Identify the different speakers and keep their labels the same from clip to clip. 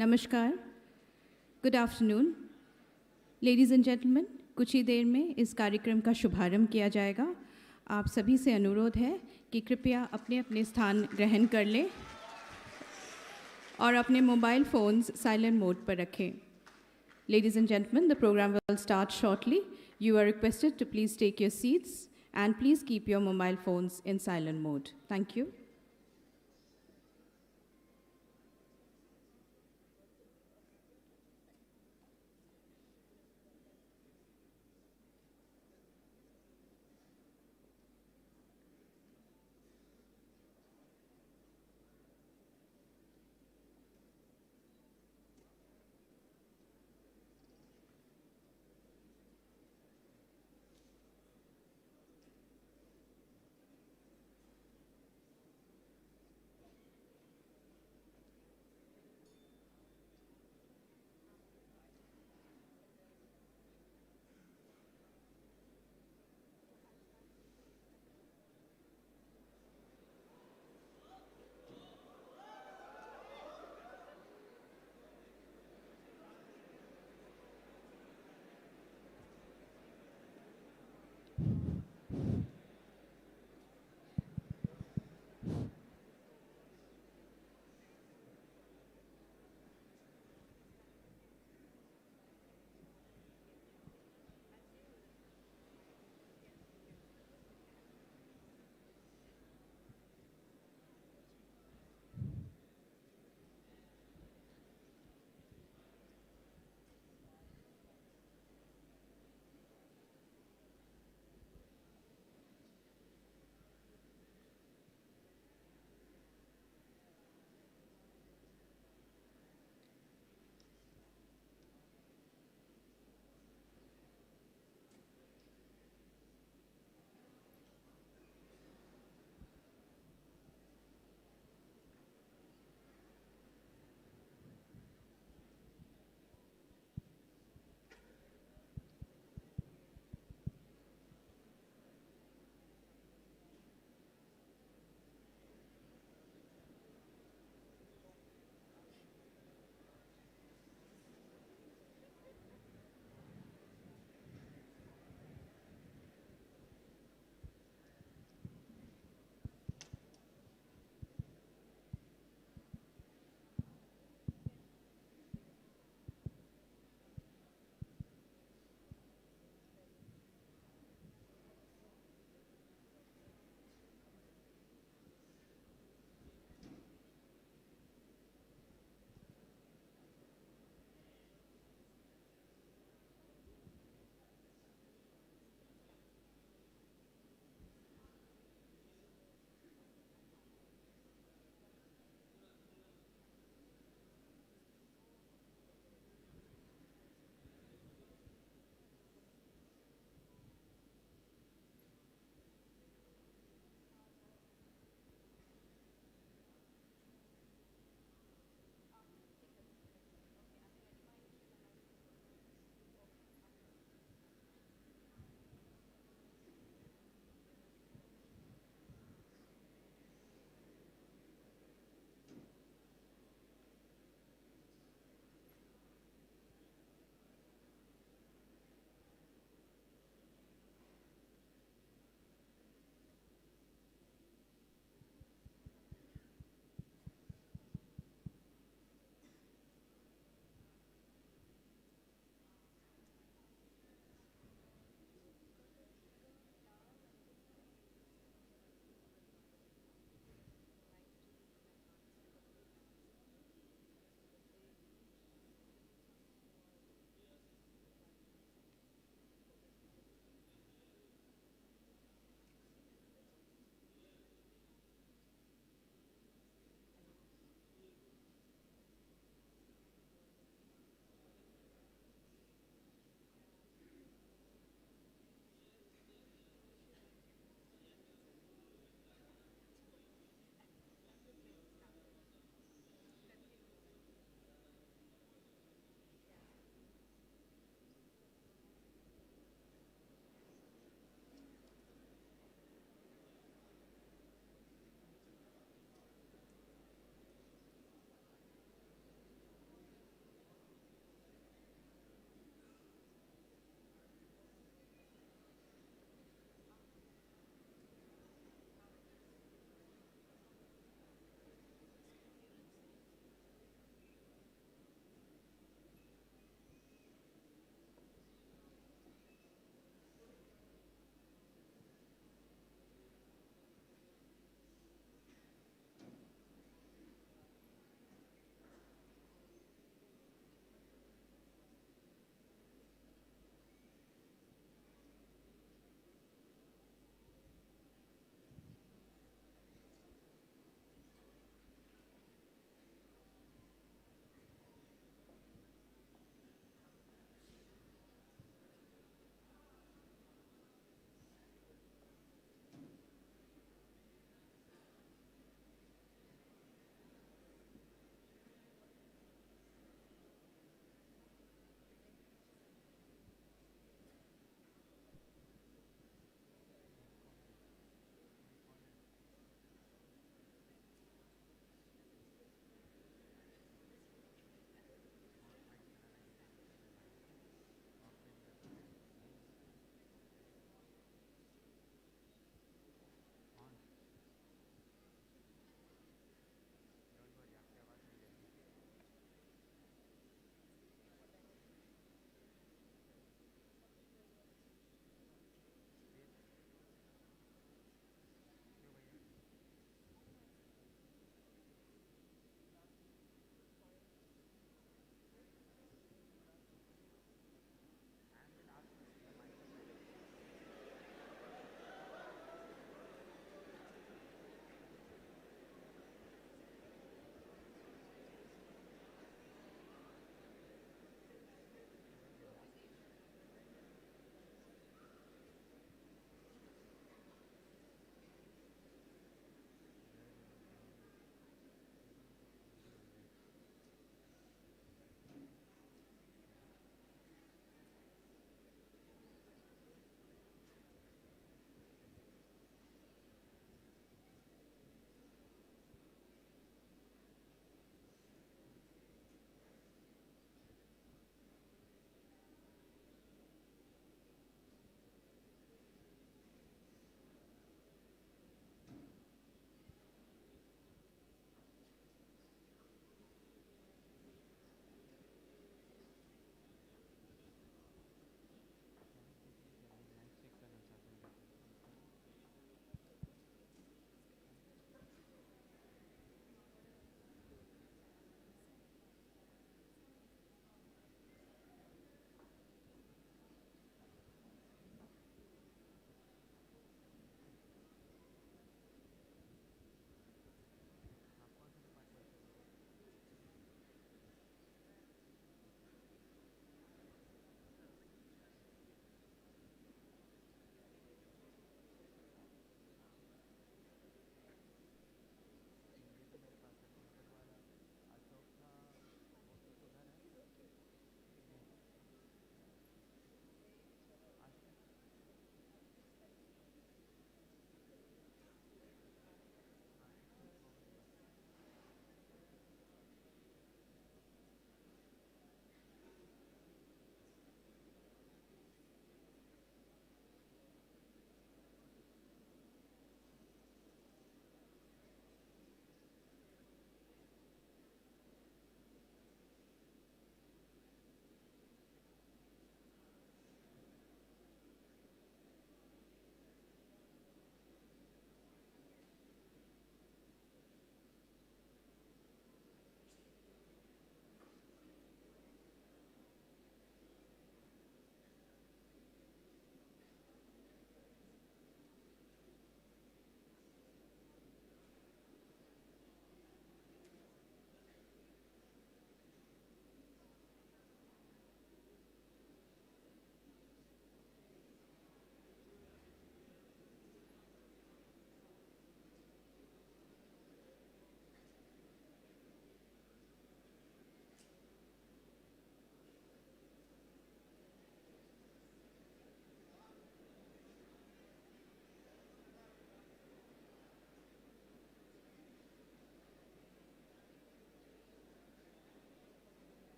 Speaker 1: नमस्कार, good afternoon, ladies and gentleman. कुछ ही देर में इस कार्यक्रम का शुभारंभ किया जाएगा। आप सभी से अनुरोध है कि कृपया अपने अपने स्थान ग्रहण कर लें और अपने मोबाइल फ़ोन्स साइलेंट मोड पर रखें। Ladies and gentlemen, the program will start shortly. You are requested to please take your seats and please keep your mobile phones in silent mode. Thank you.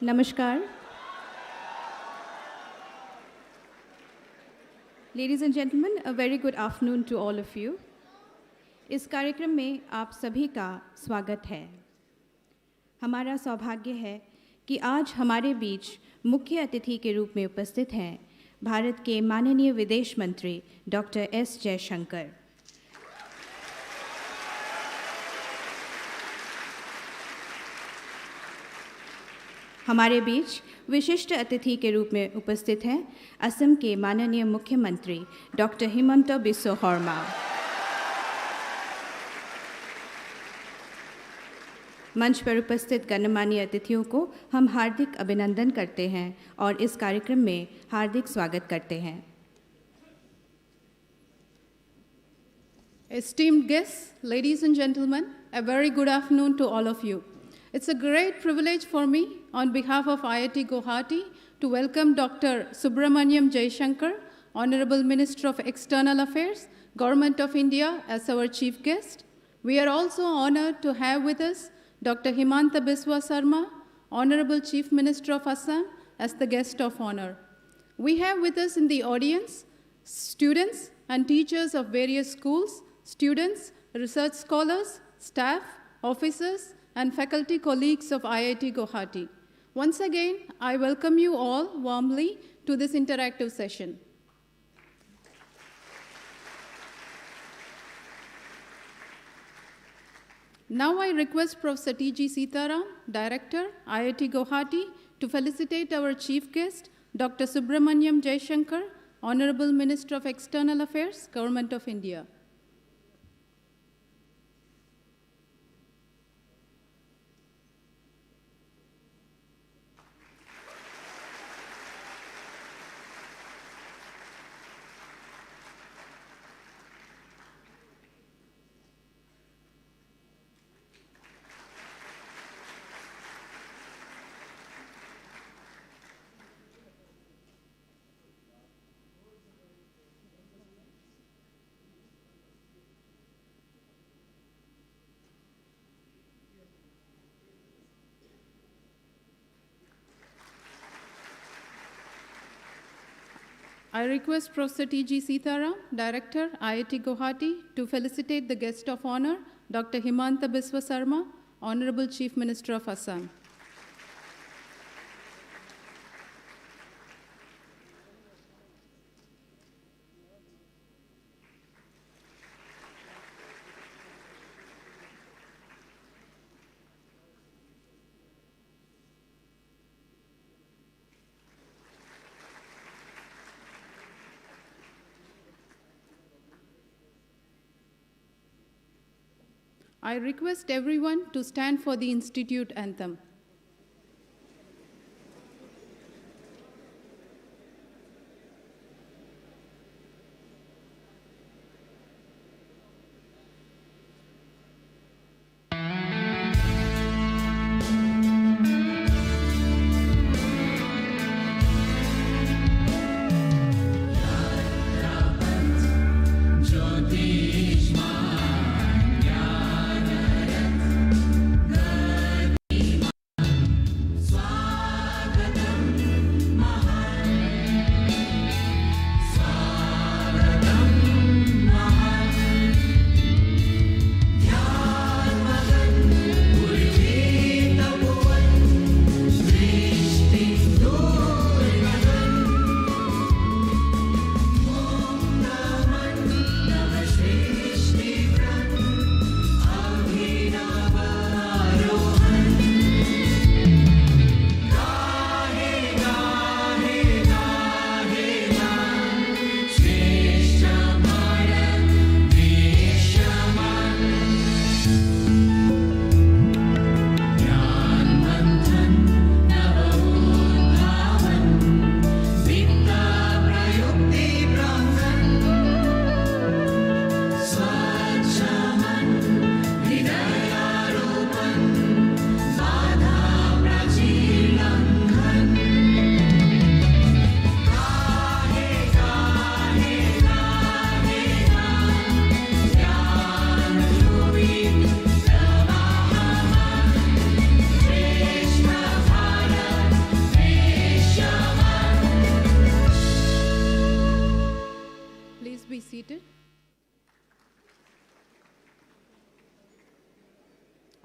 Speaker 1: Namaskar. Ladies and gentlemen, a very good afternoon to all of you. इस कार्यक्रम में आप सभी का स्वागत है। हमारा सौभाग्य है कि आज हमारे बीच मुख्य अतिथि के रूप में उपस्थित हैं भारत के माननीय विदेश मंत्री डॉक्टर एस जयशंकर। हमारे बीच विशिष्ट अतिथि के रूप में उपस्थित हैं असम के माननीय मुख्यमंत्री डॉक्टर हिमंत बिस्वा शर्मा। मंच पर उपस्थित गणमान्य अतिथियों को हम हार्दिक अभिनंदन करते हैं और इस कार्यक्रम में हार्दिक स्वागत करते हैं।
Speaker 2: Esteemed guests, ladies and gentlemen, a very good afternoon to all of you. It's a great privilege for me, on behalf of IIT Guwahati, to welcome Dr. Subramaniam Jaishankar, Honorable Minister of External Affairs, Government of India, as our chief guest. We are also honored to have with us Dr. Himanta Biswa Sarma, Honorable Chief Minister of Assam, as the guest of honor. We have with us in the audience students and teachers of various schools, students, research scholars, staff, officers, and faculty colleagues of IIT Guwahati. Once again, I welcome you all warmly to this interactive session. Now I request Professor T.G. Sitaram, Director, IIT Guwahati, to felicitate our chief guest, Dr. Subramaniam Jaishankar, Honorable Minister of External Affairs, Government of India. I request Professor T.G. Sitaram, Director, IIT Guwahati, to felicitate the guest of honor, Dr. Himanta Biswa Sarma, Honorable Chief Minister of Assam. I request everyone to stand for the Institute anthem.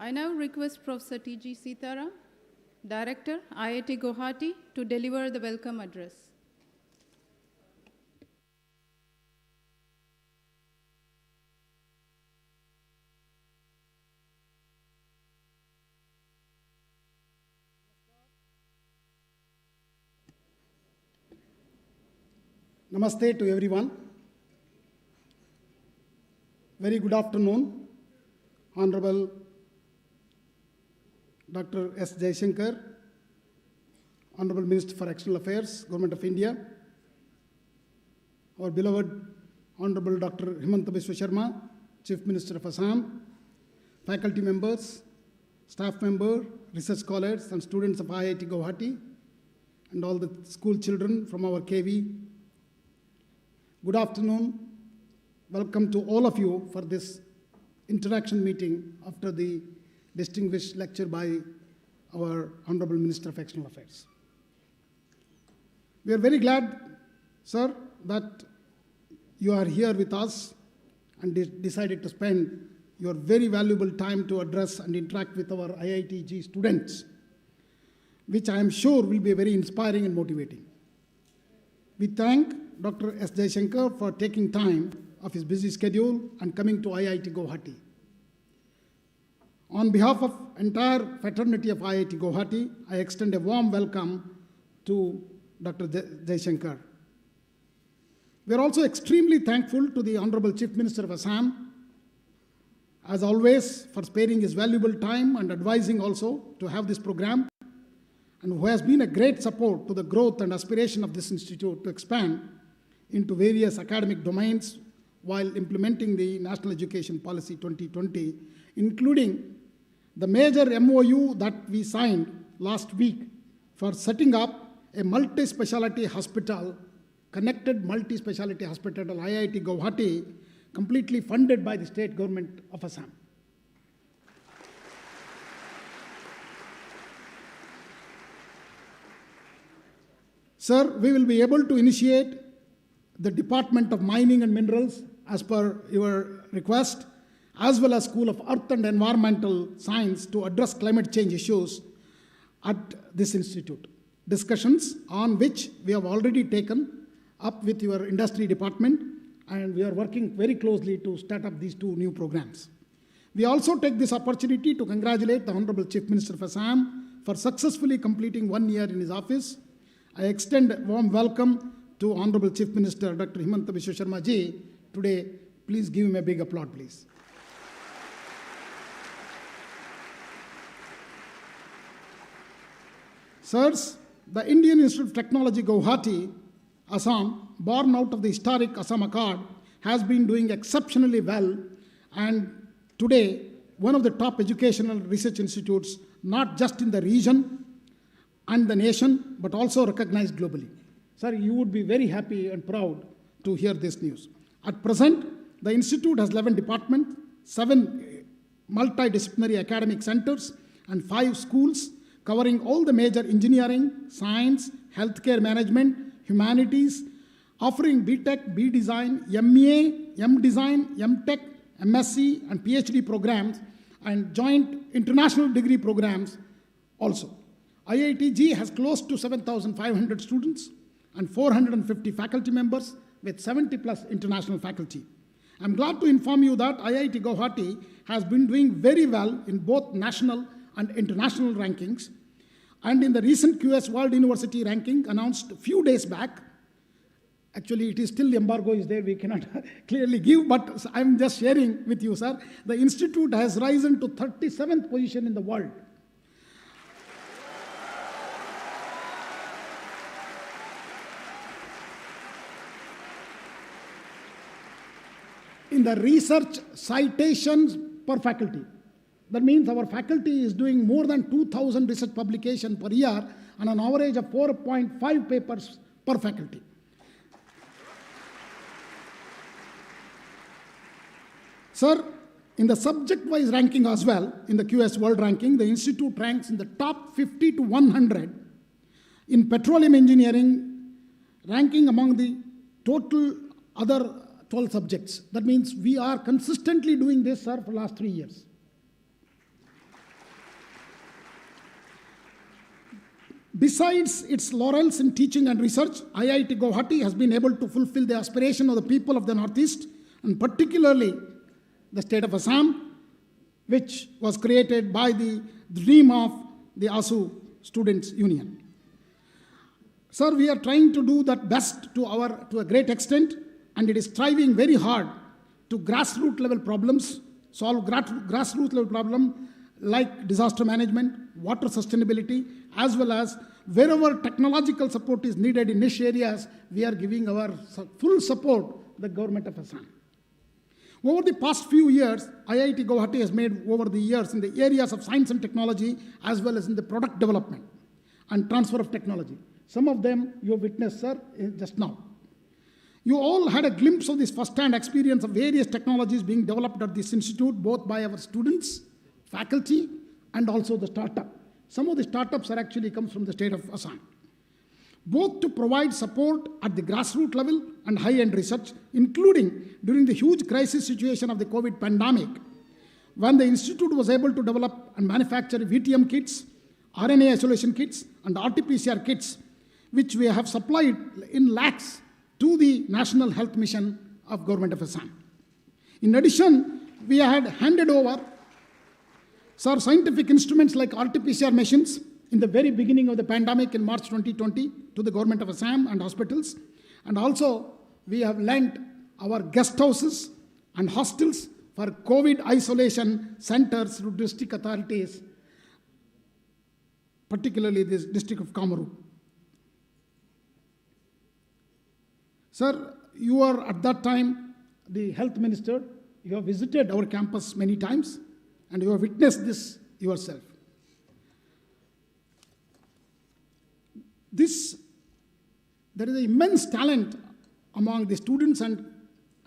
Speaker 2: I now request Professor T.G. Sitaram, Director, IIT Guwahati, to deliver the welcome address.
Speaker 3: Namaste to everyone. Very good afternoon, Honorable Dr. S. Jaishankar, Honorable Minister for External Affairs, Government of India, our beloved Honorable Dr. Himanta Sharma, Chief Minister of Assam, faculty members, staff members, research scholars, and students of IIT Guwahati, and all the school children from our KV. Good afternoon. Welcome to all of you for this interaction meeting after the distinguished lecture by our Honorable Minister of External Affairs. We are very glad, sir, that you are here with us and decided to spend your very valuable time to address and interact with our IITG students, which I am sure will be very inspiring and motivating. We thank Dr. S. Jaishankar for taking time of his busy schedule and coming to IIT Guwahati. On behalf of entire fraternity of IIT Guwahati, I extend a warm welcome to Dr. Jaishankar. We are also extremely thankful to the Honorable Chief Minister of Assam, as always, for sparing his valuable time and advising also to have this program, and who has been a great support to the growth and aspiration of this institute to expand into various academic domains while implementing the National Education Policy 2020, including the major MOU that we signed last week for setting up a multi-speciality hospital, connected multi-speciality hospital at IIT Guwahati, completely funded by the state government of Assam. Sir, we will be able to initiate the Department of Mining and Minerals as per your request, as well as School of Earth and Environmental Science to address climate change issues at this institute. Discussions on which we have already taken up with your industry department, and we are working very closely to start up these two new programs. We also take this opportunity to congratulate the Honorable Chief Minister of Assam for successfully completing 1 year in his office. I extend a warm welcome to Honorable Chief Minister Dr. Himanta Sharma Ji. Today, please give him a big applause, please. Sirs, the Indian Institute of Technology Guwahati, Assam, born out of the historic Assam Accord, has been doing exceptionally well, and today one of the top educational research institutes, not just in the region and the nation, but also recognized globally. Sir, you would be very happy and proud to hear this news. At present, the institute has 11 departments, 7 multidisciplinary academic centers, and 5 schools covering all the major engineering, science, healthcare management, humanities, offering BTech, B-Design, MA, M-Design, M-Tech, MSc, and PhD programs, and joint international degree programs also. IITG has close to 7,500 students and 450 faculty members with 70 plus international faculty. I'm glad to inform you that IIT Guwahati has been doing very well in both national and international rankings. And in the recent QS World University ranking announced a few days back, actually it is still embargo is there, we cannot clearly give, but I'm just sharing with you, sir. The institute has risen to 37th position in the world. In the research citations per faculty. That means our faculty is doing more than 2,000 research publications per year on an average of 4.5 papers per faculty. Sir, in the subject-wise ranking as well, in the QS World Ranking, the institute ranks in the top 50 to 100 in petroleum engineering, ranking among the total other 12 subjects. That means we are consistently doing this, sir, for the last 3 years. Besides its laurels in teaching and research, IIT Guwahati has been able to fulfill the aspiration of the people of the Northeast, and particularly the state of Assam, which was created by the dream of the ASU Students' Union. Sir, we are trying to do that best to a great extent, and it is striving very hard to grassroots level problems, solve grassroots level problems like disaster management, water sustainability, as well as wherever technological support is needed in niche areas, we are giving our full support to the government of Assam. Over the past few years, IIT Guwahati has made over the years in the areas of science and technology, as well as in the product development and transfer of technology. Some of them you have witnessed, sir, just now. You all had a glimpse of this first-hand experience of various technologies being developed at this institute, both by our students, faculty, and also the startup. Some of the startups are actually comes from the state of Assam. Both to provide support at the grassroots level and high-end research, including during the huge crisis situation of the COVID pandemic, when the institute was able to develop and manufacture VTM kits, RNA isolation kits, and RT-PCR kits, which we have supplied in lakhs to the National Health Mission of Government of Assam. In addition, we had handed over scientific instruments like RT-PCR machines in the very beginning of the pandemic in March 2020 to the Government of Assam and hospitals. And also, we have lent our guest houses and hostels for COVID isolation centers to district authorities, particularly this district of Kamaru. Sir, you were at that time the health minister. You have visited our campus many times, and you have witnessed this yourself. There is an immense talent among the students and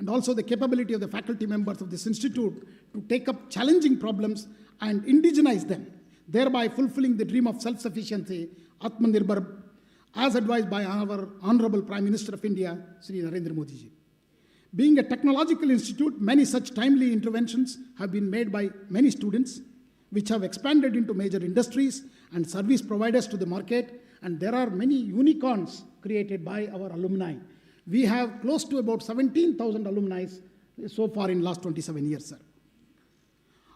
Speaker 3: also the capability of the faculty members of this institute to take up challenging problems and indigenize them, thereby fulfilling the dream of self-sufficiency, Atmanirbhar, as advised by our Honorable Prime Minister of India, Shri Narendra Modi ji. Being a technological institute, many such timely interventions have been made by many students, which have expanded into major industries and service providers to the market, and there are many unicorns created by our alumni. We have close to about 17,000 alumni so far in the last 27 years, sir.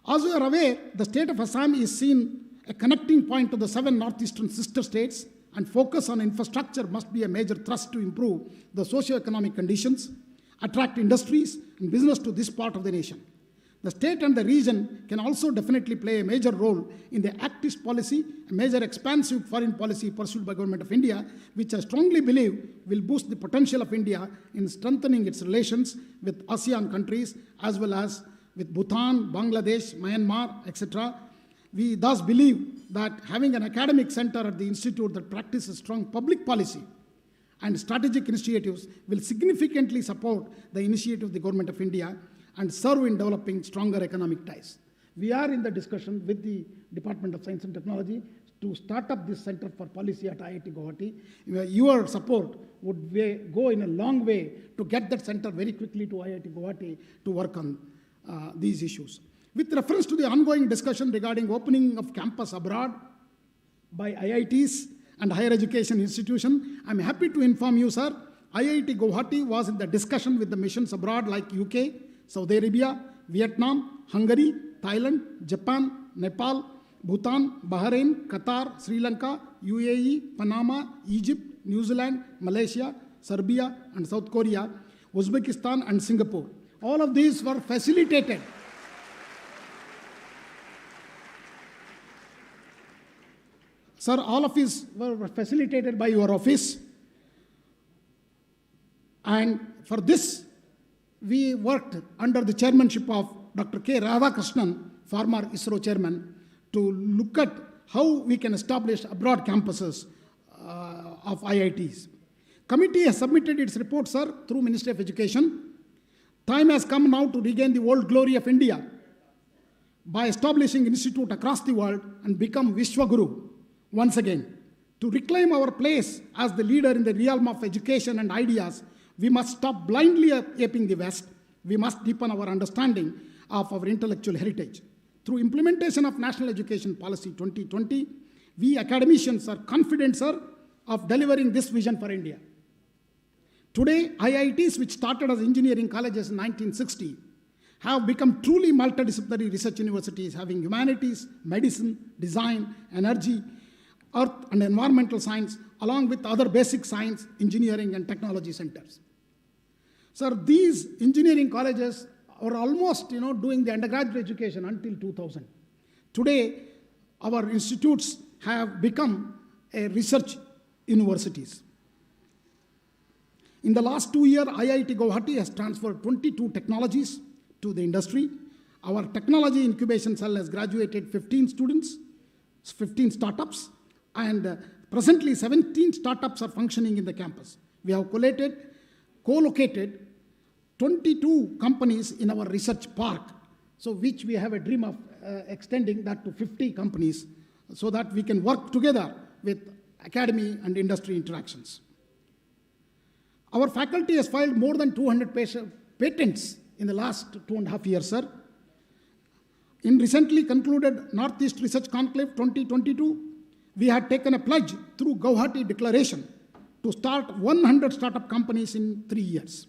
Speaker 3: As you are aware, the state of Assam is seen a connecting point to the 7 northeastern sister states, and focus on infrastructure must be a major thrust to improve the socio-economic conditions, attract industries and business to this part of the nation. The state and the region can also definitely play a major role in the Act-East policy, a major expansive foreign policy pursued by Government of India, which I strongly believe will boost the potential of India in strengthening its relations with ASEAN countries, as well as with Bhutan, Bangladesh, Myanmar, etc. We thus believe that having an academic center at the institute that practices strong public policy and strategic initiatives will significantly support the initiative of the Government of India and serve in developing stronger economic ties. We are in the discussion with the Department of Science and Technology to start up this Center for Policy at IIT Guwahati. Your support would go in a long way to get that center very quickly to IIT Guwahati to work on these issues. With reference to the ongoing discussion regarding opening of campus abroad by IITs and higher education institutions, I'm happy to inform you, sir, IIT Guwahati was in the discussion with the missions abroad like UK, Saudi Arabia, Vietnam, Hungary, Thailand, Japan, Nepal, Bhutan, Bahrain, Qatar, Sri Lanka, UAE, Panama, Egypt, New Zealand, Malaysia, Serbia, and South Korea, Uzbekistan, and Singapore. All of these were facilitated. Sir, all of these were facilitated by your office. And for this, we worked under the chairmanship of Dr. K. Radhakrishnan, former ISRO chairman, to look at how we can establish abroad campuses of IITs. Committee has submitted its report, sir, through Ministry of Education. Time has come now to regain the old glory of India by establishing institute across the world and become Vishwaguru once again. To reclaim our place as the leader in the realm of education and ideas, we must stop blindly aping the West. We must deepen our understanding of our intellectual heritage. Through implementation of National Education Policy 2020, We academicians are confident, sir, of delivering this vision for India. Today, IITs, which started as engineering colleges in 1960, have become truly multidisciplinary research universities having humanities, medicine, design, energy, earth and environmental science, along with other basic science, engineering and technology centers. Sir, these engineering colleges are almost doing the undergraduate education until 2000. Today, our institutes have become a research universities. In the last 2 years, IIT Guwahati has transferred 22 technologies to the industry. Our technology incubation cell has graduated 15 students, 15 startups, and presently 17 startups are functioning in the campus. We have co-located 22 companies in our research park, so which we have a dream of extending that to 50 companies so that we can work together with academy and industry interactions. Our faculty has filed more than 200 patents in the last 2.5 years, sir. In recently concluded Northeast Research Conclave 2022, we had taken a pledge through Guwahati Declaration to start 100 startup companies in 3 years.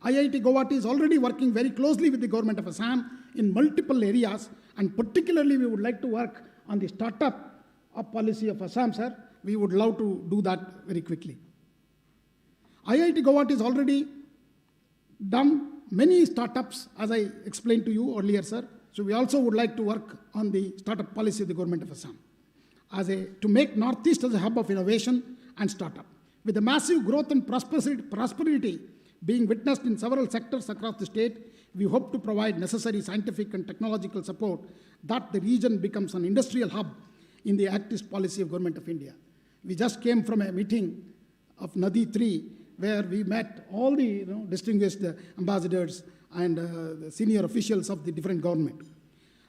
Speaker 3: IIT Guwahati is already working very closely with the government of Assam in multiple areas, and particularly we would like to work on the startup policy of Assam, sir. We would love to do that very quickly. IIT Guwahati has already done many startups, as I explained to you earlier, sir. So we also would like to work on the startup policy of the government of Assam to make Northeast as a hub of innovation and startup. With the massive growth and prosperity being witnessed in several sectors across the state, we hope to provide necessary scientific and technological support that the region becomes an industrial hub in the Act-East policy of Government of India. We just came from a meeting of Nadi 3, where we met all the distinguished ambassadors and the senior officials of the different government.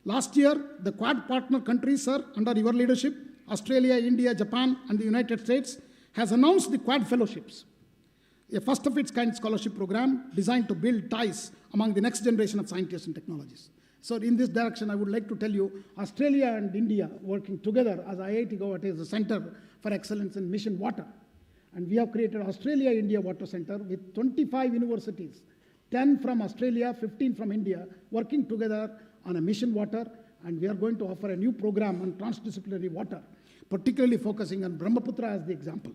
Speaker 3: Last year, the Quad partner countries, sir, under your leadership, Australia, India, Japan, and the United States, has announced the Quad Fellowships, a first of its kind scholarship program designed to build ties among the next generation of scientists and technologists. So in this direction, I would like to tell you, Australia and India working together as IIT Guwahati is the Center for Excellence in Mission Water. And we have created Australia-India Water Center with 25 universities, 10 from Australia, 15 from India, working together on a mission water. And we are going to offer a new program on transdisciplinary water, particularly focusing on Brahmaputra as the example.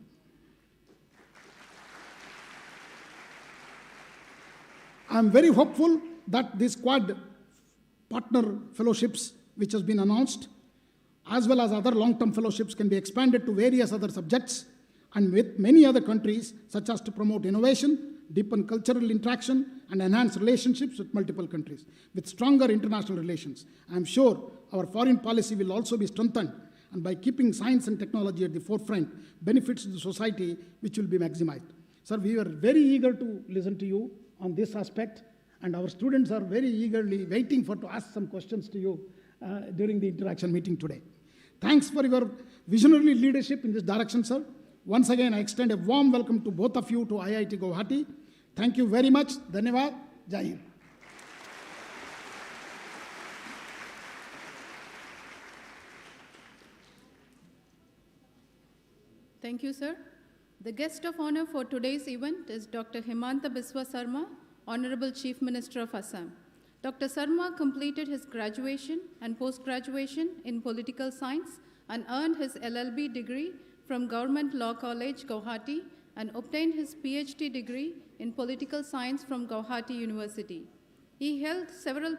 Speaker 3: I'm very hopeful that these Quad partner fellowships, which has been announced, as well as other long-term fellowships, can be expanded to various other subjects and with many other countries, such as to promote innovation, deepen cultural interaction, and enhance relationships with multiple countries. With stronger international relations, I am sure our foreign policy will also be strengthened, and by keeping science and technology at the forefront, benefits to the society which will be maximized. Sir, we are very eager to listen to you on this aspect, and our students are very eagerly waiting to ask some questions to you during the interaction meeting today. Thanks for your visionary leadership in this direction, sir. Once again, I extend a warm welcome to both of you to IIT Guwahati. Thank you very much. Dhanyavad. Jai Hind.
Speaker 2: Thank you, sir. The guest of honor for today's event is Dr. Himanta Biswa Sarma, Honorable Chief Minister of Assam. Dr. Sarma completed his graduation and post-graduation in political science and earned his LLB degree from Government Law College, Guwahati, and obtained his PhD degree in political science from Guwahati University. He held several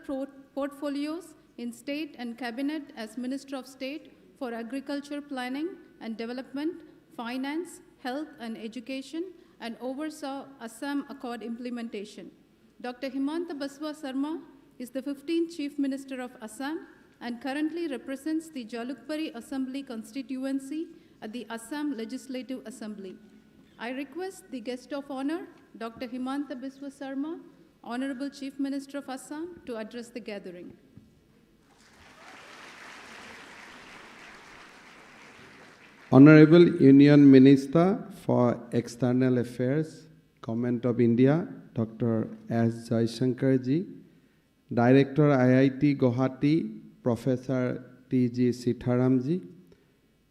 Speaker 2: portfolios in state and cabinet as Minister of State for Agriculture Planning and Development, Finance, Health and Education, and oversaw Assam Accord implementation. Dr. Himanta Biswa Sarma is the 15th Chief Minister of Assam and currently represents the Jalukbari Assembly constituency at the Assam Legislative Assembly. I request the guest of honor, Dr. Himanta Biswa Sarma, Honorable Chief Minister of Assam, to address the gathering.
Speaker 4: Honorable Union Minister for External Affairs, Government of India, Dr. S. JaishankarJi, Director IIT Guwahati, Professor T.G. Sitharamji,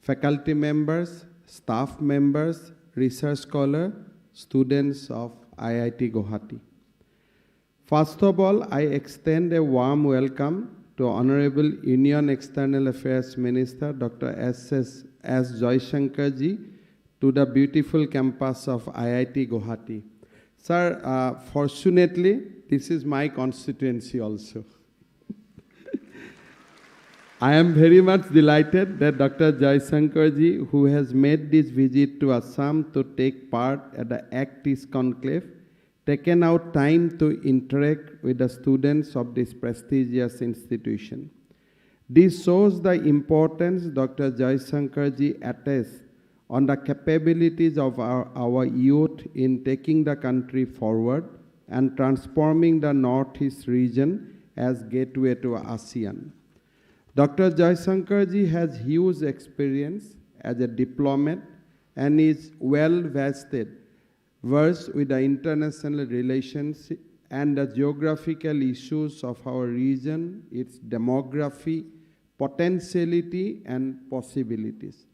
Speaker 4: faculty members, staff members, research scholars, students of IIT Guwahati. First of all, I extend a warm welcome to Honorable Union External Affairs Minister Dr. S. Jaishankarji to the beautiful campus of IIT Guwahati. Sir, fortunately, this is my constituency also. I am very much delighted that Dr. JaishankarJi, who has made this visit to Assam to take part at the Act East Conclave, taken out time to interact with the students of this prestigious institution. This shows the importance Dr. JaishankarJi attaches on the capabilities of our youth in taking the country forward and transforming the Northeast region as gateway to ASEAN. Dr. Jaishankarji has huge experience as a diplomat and is versed with the international relations and the geographical issues of our region, its demography, potentiality, and possibilities.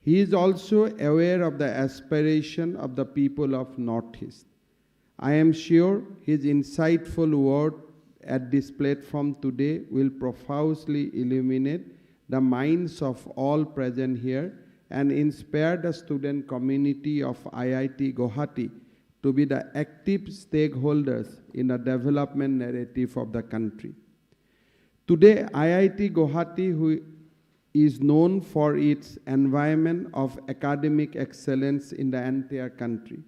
Speaker 4: He is also aware of the aspiration of the people of Northeast. I am sure his insightful word at this platform today will profoundly illuminate the minds of all present here and inspire the student community of IIT Guwahati to be the active stakeholders in the development narrative of the country. Today, IIT Guwahati, who is known for its environment of academic excellence in the entire country.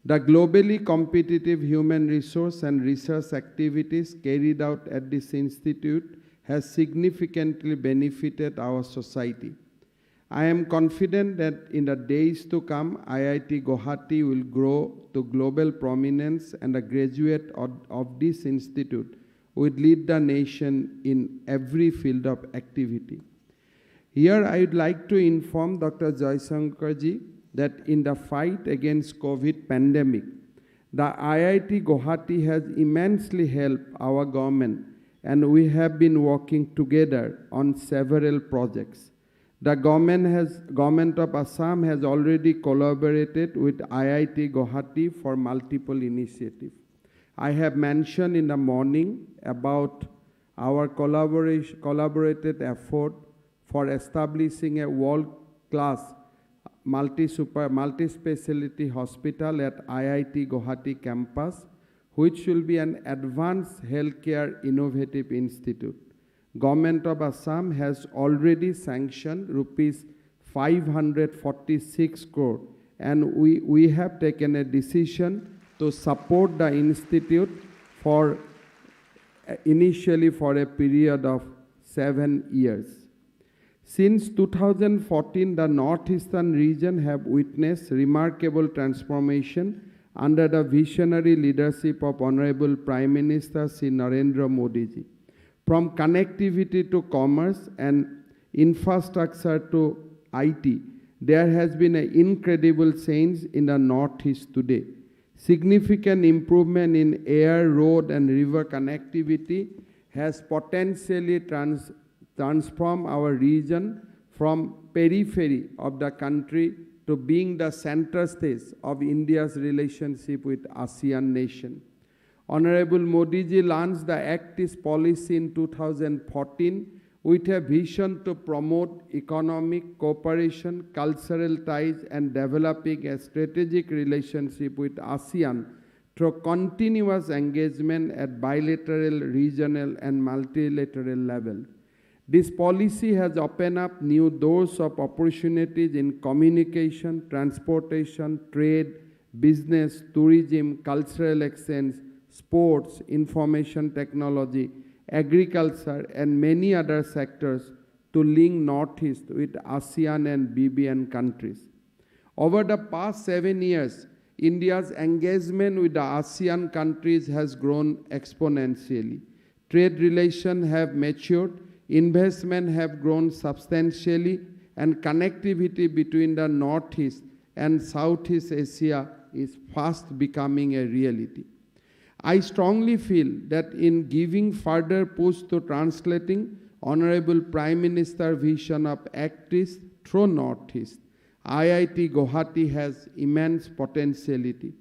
Speaker 4: The globally competitive human resource and research activities carried out at this institute has significantly benefited our society. I am confident that in the days to come, IIT Guwahati will grow to global prominence and a graduate of this institute will lead the nation in every field of activity. Here I would like to inform Dr. Jaishankarji that in the fight against COVID pandemic, the IIT Guwahati has immensely helped our government and we have been working together on several projects. The government of Assam has already collaborated with IIT Guwahati for multiple initiatives. I have mentioned in the morning about our collaborated effort for establishing a world-class multi-speciality hospital at IIT Guwahati campus, which will be an advanced healthcare innovative institute. Government of Assam has already sanctioned rupees 546 crore, and we have taken a decision to support the institute for initially for a period of 7 years. Since 2014, the Northeastern region have witnessed remarkable transformation under the visionary leadership of Honorable Prime Minister Shri Narendra Modi ji. From connectivity to commerce and infrastructure to IT, there has been an incredible change in the Northeast today. Significant improvement in air, road, and river connectivity has potentially transform our region from periphery of the country to being the center stage of India's relationship with ASEAN nation. Honorable Modi ji launched the Act East policy in 2014 with a vision to promote economic cooperation, cultural ties, and developing a strategic relationship with ASEAN through continuous engagement at bilateral, regional, and multilateral level. This policy has opened up new doors of opportunities in communication, transportation, trade, business, tourism, cultural exchange, sports, information technology, agriculture, and many other sectors to link Northeast with ASEAN and BBN countries. Over the past 7 years, India's engagement with the ASEAN countries has grown exponentially. Trade relations have matured, investment have grown substantially, and connectivity between the Northeast and Southeast Asia is fast becoming a reality. I strongly feel that in giving further push to translating Honorable Prime Minister's vision of Act East through Northeast. IIT Guwahati has immense potentiality.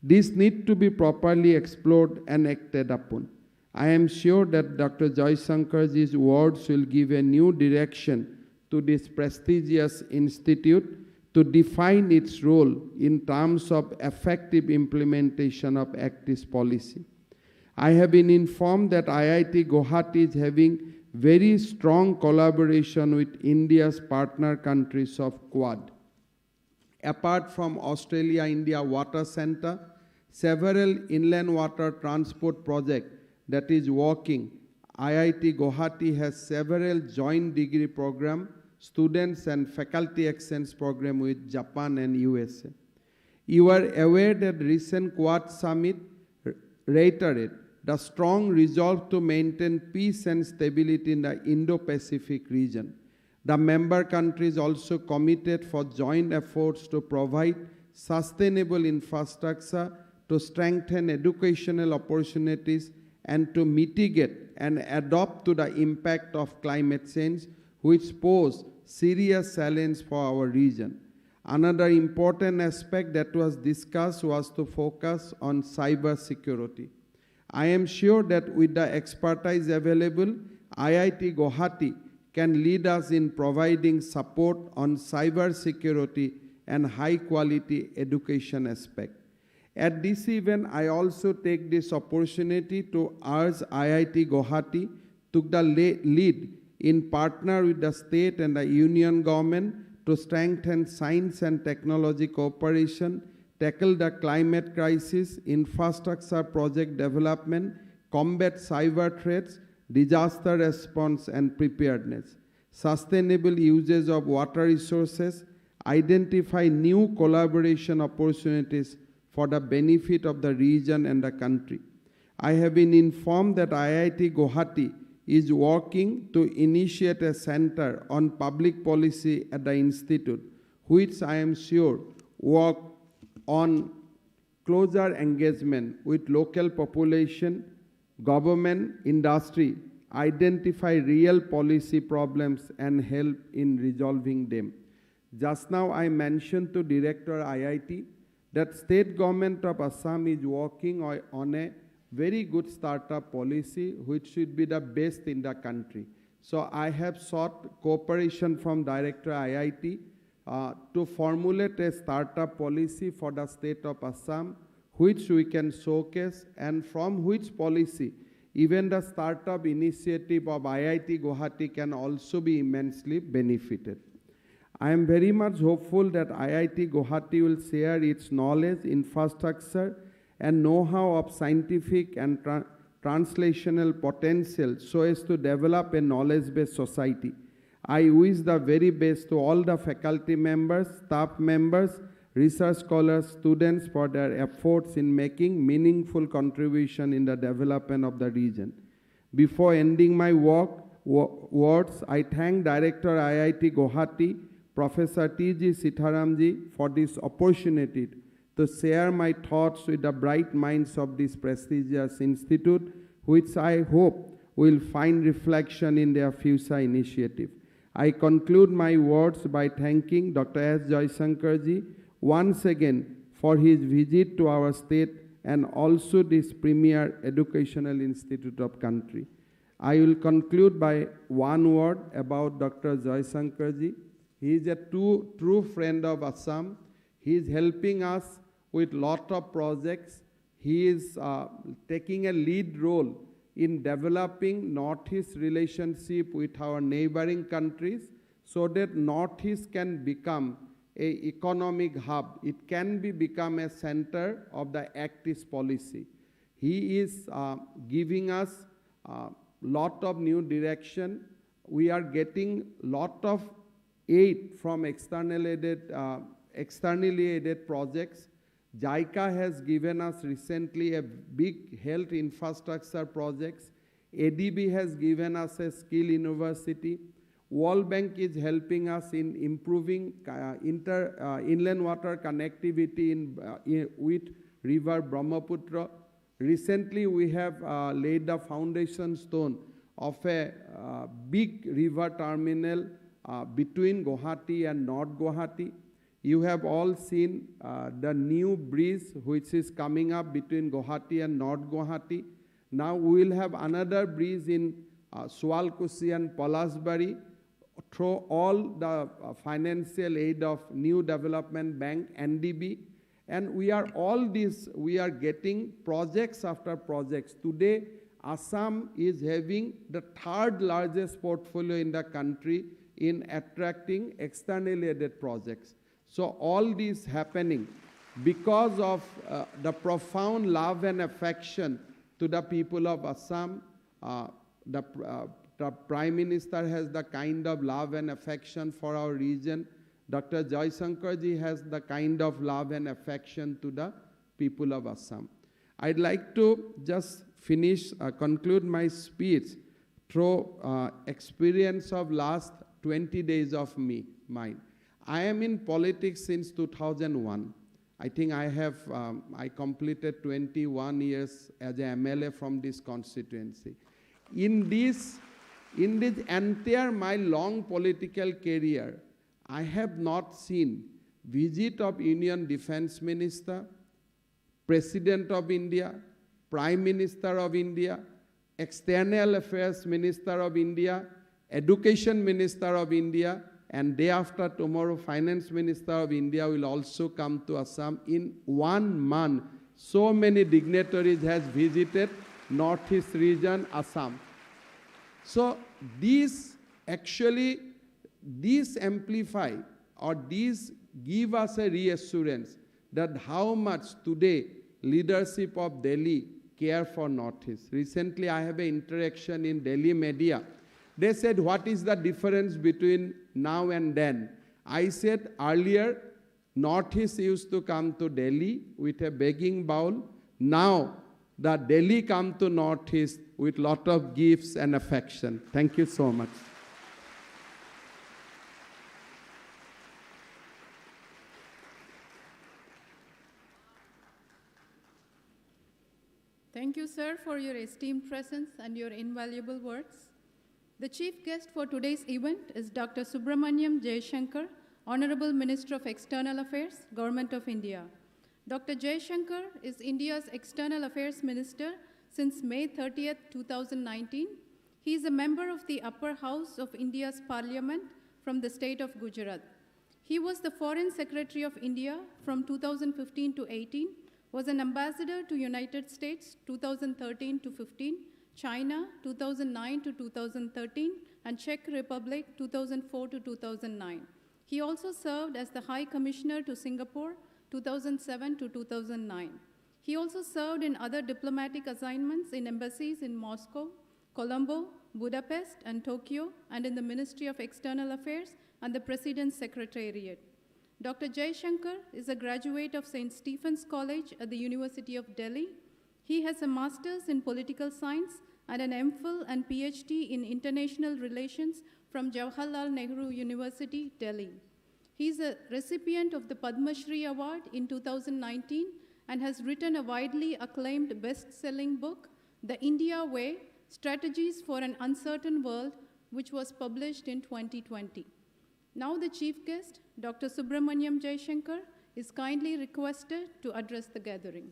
Speaker 4: This needs to be properly explored and acted upon. I am sure that Dr. Jaishankarji's words will give a new direction to this prestigious institute to define its role in terms of effective implementation of ACT's policy. I have been informed that IIT Guwahati is having very strong collaboration with India's partner countries of Quad. Apart from Australia-India Water Center, several inland water transport projects that is working, IIT Guwahati has several joint degree programs, students and faculty exchange program with Japan and USA. You are aware that recent Quad Summit reiterated the strong resolve to maintain peace and stability in the Indo-Pacific region. The member countries also committed for joint efforts to provide sustainable infrastructure, to strengthen educational opportunities, and to mitigate and adapt to the impact of climate change, which pose serious challenge for our region. Another important aspect that was discussed was to focus on cyber security. I am sure that with the expertise available, IIT Guwahati can lead us in providing support on cyber security and high quality education aspect. At this event, I also take this opportunity to urge IIT Guwahati to the lead in partner with the state and the union government to strengthen science and technology cooperation, tackle the climate crisis, infrastructure project development, combat cyber threats, disaster response and preparedness, sustainable usage of water resources, identify new collaboration opportunities for the benefit of the region and the country. I have been informed that IIT Guwahati is working to initiate a center on public policy at the institute, which I am sure work on closer engagement with local population, government, industry, identify real policy problems and help in resolving them. Just now I mentioned to Director IIT that state government of Assam is working on a very good startup policy which should be the best in the country. So I have sought cooperation from Director IIT to formulate a startup policy for the state of Assam which we can showcase, and from which policy even the startup initiative of IIT Guwahati can also be immensely benefited. I am very much hopeful that IIT Guwahati will share its knowledge, infrastructure, and know-how of scientific and translational potential so as to develop a knowledge-based society. I wish the very best to all the faculty members, staff members, research scholars, students for their efforts in making meaningful contribution in the development of the region. Before ending my words, I thank Director IIT Guwahati, Professor T.G. Sitharamji, for this opportunity to share my thoughts with the bright minds of this prestigious institute, which I hope will find reflection in their future initiative. I conclude my words by thanking Dr. S. JaishankarJi once again for his visit to our state and also this premier educational institute of country. I will conclude by one word about Dr. Jaishankarji. He is a true friend of Assam. He is helping us with lot of projects. He is taking a lead role in developing Northeast relationship with our neighboring countries so that Northeast can become an economic hub. It can become a center of the Act East policy. He is giving us lot of new direction. We are getting lot of aid from externally aided projects. JICA has given us recently a big health infrastructure projects. ADB has given us a skill university. World Bank is helping us in improving inland water connectivity with river Brahmaputra. Recently, we have laid the foundation stone of a big river terminal between Guwahati and North Guwahati. You have all seen the new bridge which is coming up between Guwahati and North Guwahati. Now we will have another bridge in Sualkusi and Palasbari through all the financial aid of New Development Bank, NDB. And we are getting projects after projects. Today, Assam is having the third largest portfolio in the country in attracting externally aided projects. So all this happening because of the profound love and affection to the people of Assam. The Prime Minister has the kind of love and affection for our region. Dr. JaishankarJi has the kind of love and affection to the people of Assam. I'd like to just conclude my speech through experience of last 20 days of mine. I am in politics since 2001. I think I completed 21 years as an MLA from this constituency. In this entire my long political career, I have not seen visit of Union Defense Minister, President of India, Prime Minister of India, External Affairs Minister of India, Education Minister of India, and day after tomorrow, Finance Minister of India will also come to Assam. In 1 month, so many dignitaries has visited Northeast region, Assam. So these amplify or these give us a reassurance that how much today leadership of Delhi care for Northeast. Recently, I have an interaction in Delhi media. They said, what is the difference between now and then? I said, earlier, Northeast used to come to Delhi with a begging bowl. Now, the Delhi come to Northeast with lot of gifts and affection. Thank you so much.
Speaker 2: Thank you, sir, for your esteemed presence and your invaluable words. The chief guest for today's event is Dr. Subramaniam Jaishankar, Honorable Minister of External Affairs, Government of India. Dr. Jaishankar is India's External Affairs Minister since May 30th, 2019. He is a member of the upper house of India's Parliament from the state of Gujarat. He was the Foreign Secretary of India from 2015 to 18, was an ambassador to United States 2013 to 15, China 2009 to 2013, and Czech Republic 2004 to 2009. He also served as the High Commissioner to Singapore 2007 to 2009. He also served in other diplomatic assignments in embassies in Moscow, Colombo, Budapest, and Tokyo, and in the Ministry of External Affairs and the President's Secretariat. Dr. Jaishankar is a graduate of St. Stephen's College at the University of Delhi. He has a master's in political science and an MPhil and PhD in international relations from Jawaharlal Nehru University, Delhi. He is a recipient of the Padma Shri Award in 2019 and has written a widely acclaimed best-selling book, The India Way, Strategies for an Uncertain World, which was published in 2020. Now the chief guest, Dr. Subramaniam Jaishankar, is kindly requested to address the gathering.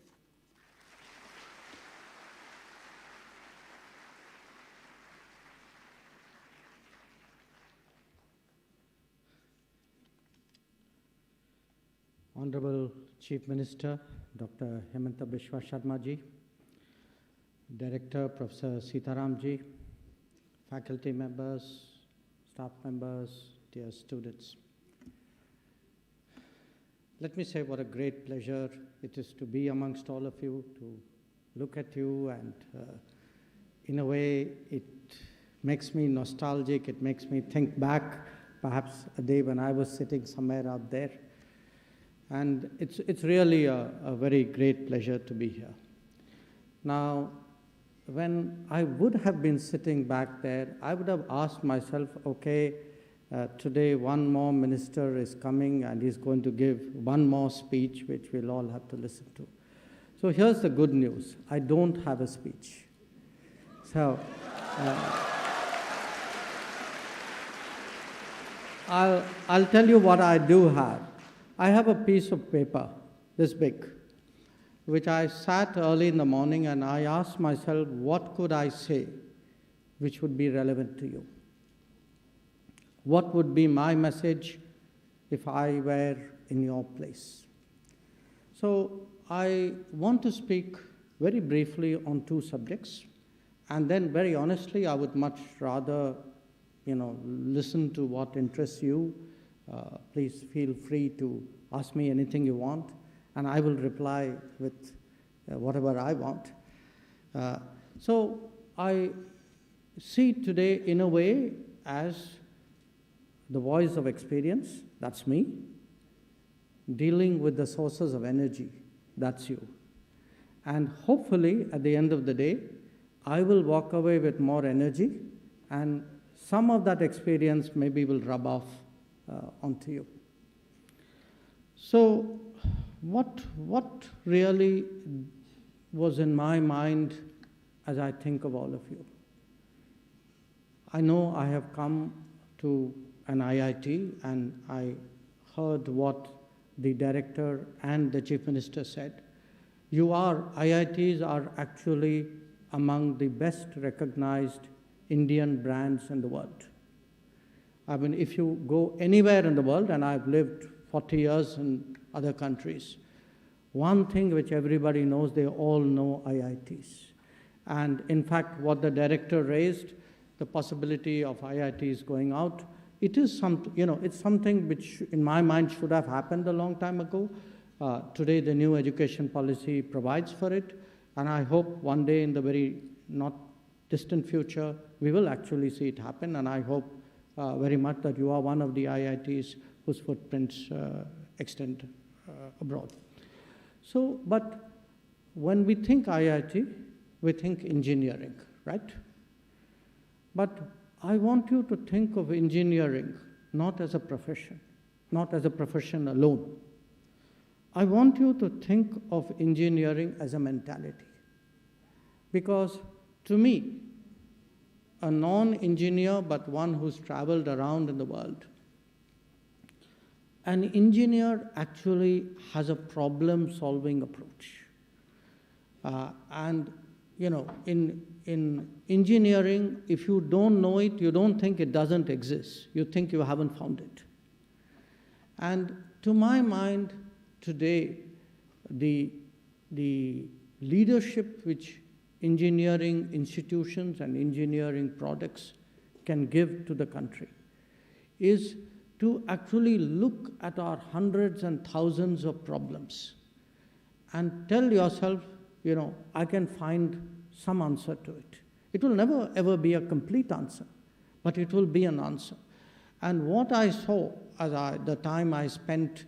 Speaker 5: Honorable Chief Minister, Dr. Hemanta Biswa Sharma-ji, Director Professor Sitaram-ji, faculty members, staff members, dear students. Let me say what a great pleasure it is to be amongst all of you, to look at you, and in a way it makes me nostalgic, it makes me think back perhaps a day when I was sitting somewhere out there. And it's really a very great pleasure to be here. Now, when I would have been sitting back there, I would have asked myself, okay, today one more minister is coming and he's going to give one more speech which we'll all have to listen to. So here's the good news. I don't have a speech. So I'll tell you what I do have. I have a piece of paper, this big, which I sat early in the morning and I asked myself, what could I say which would be relevant to you? What would be my message if I were in your place? So I want to speak very briefly on two subjects, and then very honestly, I would much rather listen to what interests you. Please feel free to ask me anything you want, and I will reply with whatever I want. So I see today in a way as the voice of experience, that's me. Dealing with the sources of energy, that's you. And hopefully, at the end of the day, I will walk away with more energy, and some of that experience maybe will rub off onto you. So what really was in my mind as I think of all of you? I know I have come to an IIT, and I heard what the director and the chief minister said. IITs are actually among the best recognized Indian brands in the world. I mean, if you go anywhere in the world, and I've lived 40 years in other countries, one thing which everybody knows, they all know IITs. And in fact, what the director raised, the possibility of IITs going out, it is it's something which in my mind should have happened a long time ago. Today, the new education policy provides for it, and I hope one day in the very not distant future, we will actually see it happen, and I hope very much that you are one of the IITs whose footprints extend abroad. So, but when we think IIT, we think engineering, right? But I want you to think of engineering not as a profession, not as a profession alone. I want you to think of engineering as a mentality. Because to me, a non-engineer but one who's traveled around in the world, an engineer actually has a problem-solving approach. In engineering, if you don't know it, you don't think it doesn't exist. You think you haven't found it. And to my mind, today, the leadership which engineering institutions and engineering products can give to the country is to actually look at our hundreds and thousands of problems and tell yourself, I can find some answer to it. It will never ever be a complete answer, but it will be an answer. And what I saw as the time I spent,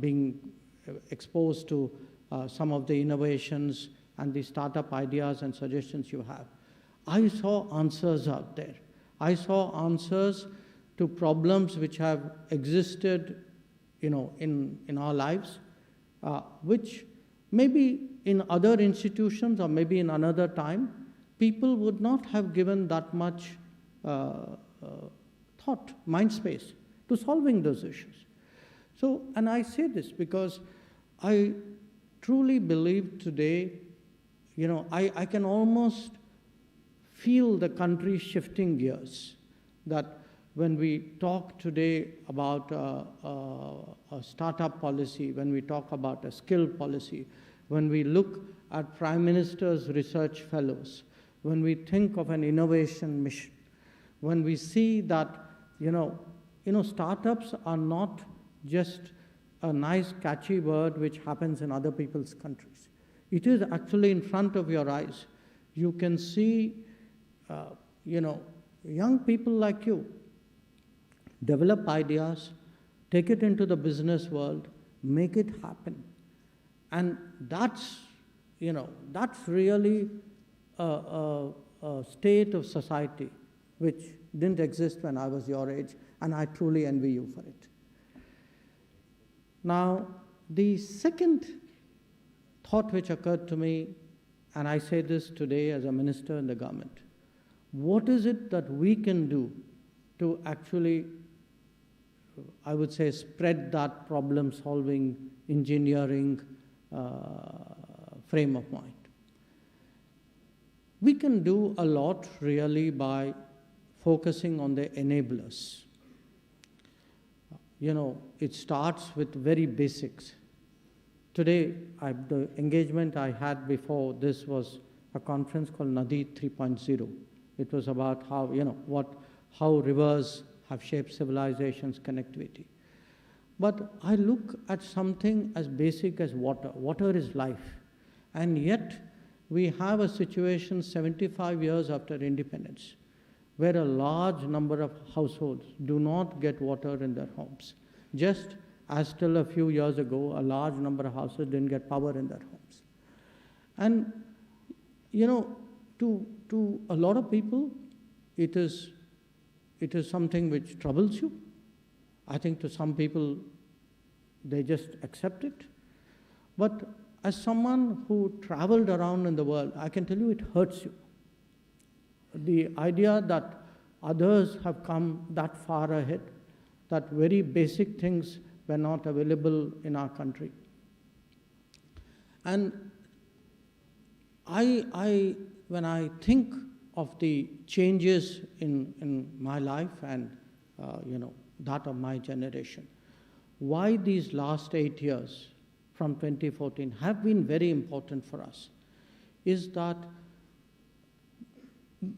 Speaker 5: being exposed to some of the innovations and the startup ideas and suggestions you have, I saw answers out there. I saw answers to problems which have existed, in our lives, which maybe in other institutions or maybe in another time, people would not have given that much thought, mind space to solving those issues. So, and I say this because I truly believe today, I can almost feel the country shifting gears, that when we talk today about a startup policy, when we talk about a skill policy, when we look at Prime Minister's research fellows, when we think of an innovation mission, when we see that, startups are not just a nice catchy word which happens in other people's countries. It is actually in front of your eyes. You can see, young people like you develop ideas, take it into the business world, make it happen. And that's really a state of society which didn't exist when I was your age, and I truly envy you for it. Now, the second thought which occurred to me, and I say this today as a minister in the government, what is it that we can do to actually, I would say, spread that problem-solving, engineering frame of mind. We can do a lot really by focusing on the enablers. You know, it starts with very basics. Today, the engagement I had before this was a conference called Nadi 3.0. It was about how, you know, how rivers have shaped civilizations, connectivity. But I look at something as basic as water. Water is life. And yet, we have a situation 75 years after independence, where a large number of households do not get water in their homes. Just as till a few years ago, a large number of houses didn't get power in their homes. And, you know, to a lot of people, it is something which troubles you. I think to some people, they just accept it. But as someone who traveled around in the world, I can tell you it hurts you. The idea that others have come that far ahead, that very basic things were not available in our country. And when I think of the changes in my life and you know, that of my generation, why these last 8 years from 2014 have been very important for us is that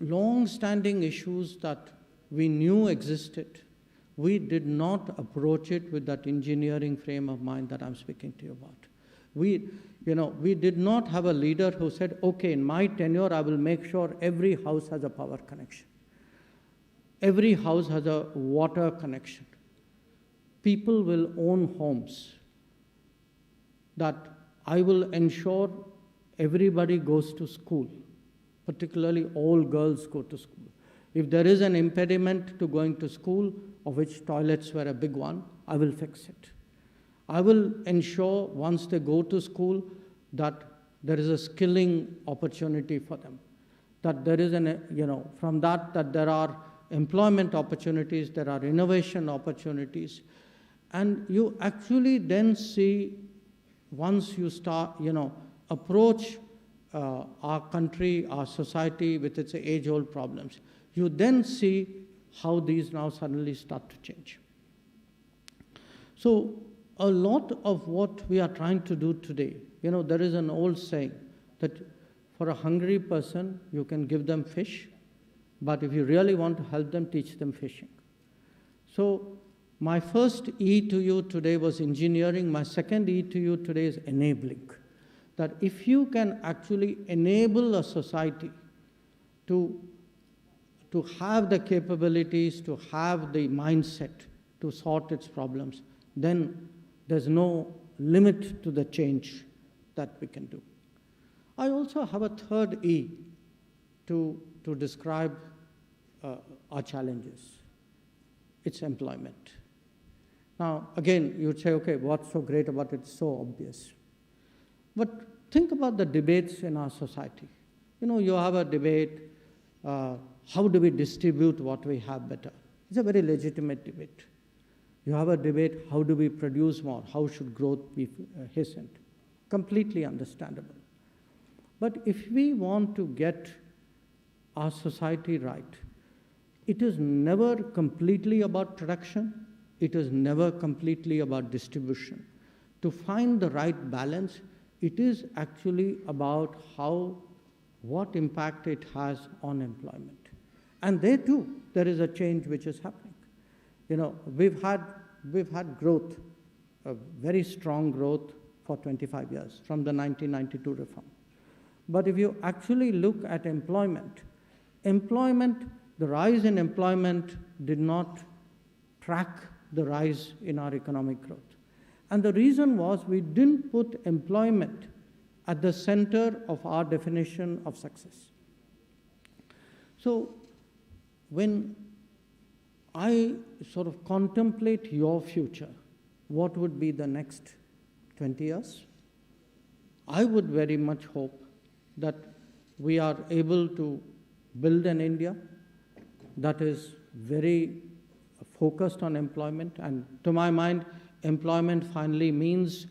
Speaker 5: long-standing issues that we knew existed, we did not approach it with that engineering frame of mind that I'm speaking to you about. We did not have a leader who said, okay, in my tenure, I will make sure every house has a power connection. Every house has a water connection. People will own homes. That I will ensure everybody goes to school, particularly all girls go to school. If there is an impediment to going to school, of which toilets were a big one, I will fix it. I will ensure once they go to school that there is a skilling opportunity for them, that there is from that there are employment opportunities, there are innovation opportunities. And you actually then see, once you start, approach our country, our society with its age-old problems, you then see how these now suddenly start to change. So a lot of what we are trying to do today, there is an old saying that for a hungry person, you can give them fish, but if you really want to help them, teach them fishing. So my first E to you today was engineering. My second E to you today is enabling. That if you can actually enable a society to have the capabilities, to have the mindset to sort its problems, then there's no limit to the change that we can do. I also have a third E to describe our challenges. It's employment. Now, again, you'd say, okay, what's so great about it? It's so obvious. But think about the debates in our society. You have a debate, how do we distribute what we have better? It's a very legitimate debate. You have a debate, how do we produce more? How should growth be hastened? Completely understandable. But if we want to get our society right, it is never completely about production. It is never completely about distribution. To find the right balance, it is actually about what impact it has on employment. And there too, there is a change which is happening. We've had growth, a very strong growth for 25 years from the 1992 reform. But if you actually look at employment, the rise in employment did not track the rise in our economic growth. And the reason was we didn't put employment at the center of our definition of success. So when I sort of contemplate your future, what would be the next 20 years? I would very much hope that we are able to build an India that is very focused on employment. And to my mind, employment finally means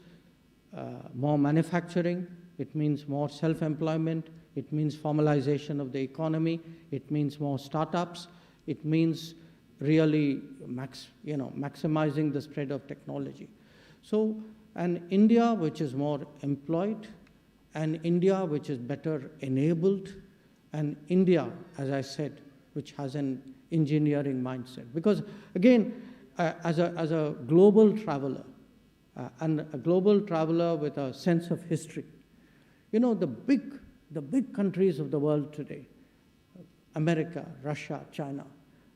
Speaker 5: more manufacturing, it means more self-employment, it means formalization of the economy, it means more startups, it means really maximizing the spread of technology. So an India which is more employed, an India which is better enabled, and India, as I said, which has an engineering mindset. Because again, as a global traveler, and a global traveler with a sense of history, you know, the big countries of the world today, America, Russia, China,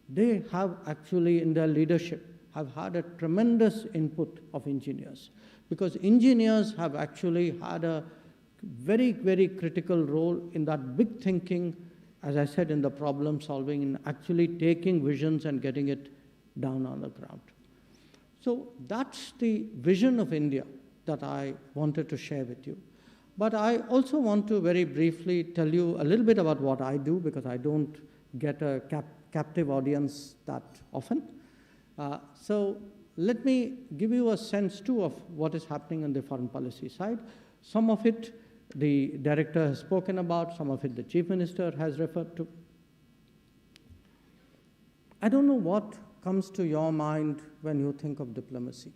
Speaker 5: they have actually in their leadership have had a tremendous input of engineers, because engineers have actually had a very, very critical role in that big thinking, as I said, in the problem solving, in actually taking visions and getting it down on the ground. So that's the vision of India that I wanted to share with you. But I also want to very briefly tell you a little bit about what I do, because I don't get a captive audience that often. So let me give you a sense too of what is happening on the foreign policy side. Some of it the director has spoken about, some of it the chief minister has referred to. I don't know what comes to your mind when you think of diplomacy.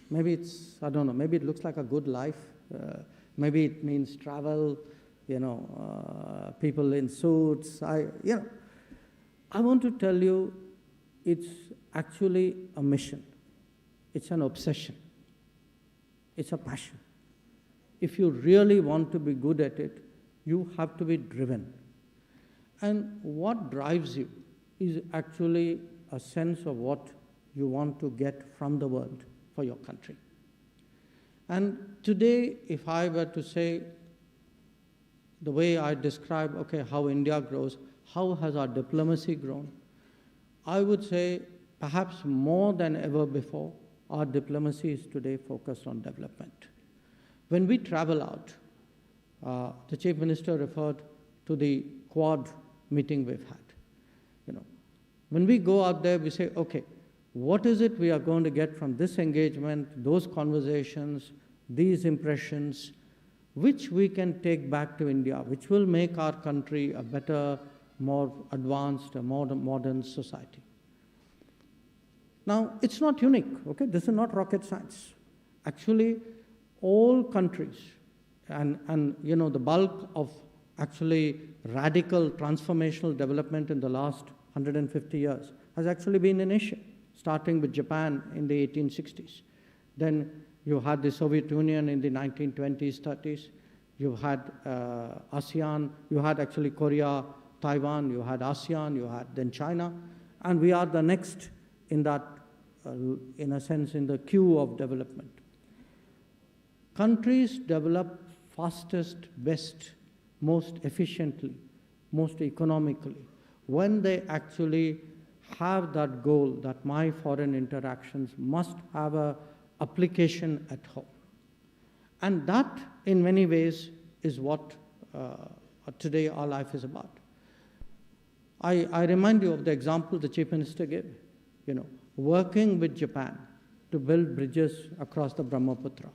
Speaker 5: Maybe it's, I don't know, maybe it looks like a good life. Maybe it means travel, people in suits. I want to tell you, it's actually a mission. It's an obsession. It's a passion. If you really want to be good at it, you have to be driven. And what drives you is actually a sense of what you want to get from the world for your country. And today, if I were to say the way I describe, okay, how India grows, how has our diplomacy grown? I would say perhaps more than ever before, our diplomacy is today focused on development. When we travel out, the Chief Minister referred to the Quad meeting we've had. When we go out there, we say, okay, what is it we are going to get from this engagement, those conversations, these impressions, which we can take back to India, which will make our country a better, more advanced, a more modern society. Now, it's not unique, okay? This is not rocket science. Actually, all countries, and the bulk of actually radical transformational development in the last 150 years has actually been in Asia, starting with Japan in the 1860s. Then you had the Soviet Union in the 1920s, 30s. You had ASEAN, you had actually Korea, Taiwan, you had ASEAN, you had then China, and we are the next in that, in a sense, in the queue of development. Countries develop fastest, best, most efficiently, most economically, when they actually have that goal that my foreign interactions must have an application at home. And that, in many ways, is what today our life is about. I remind you of the example the Chief Minister gave, working with Japan to build bridges across the Brahmaputra,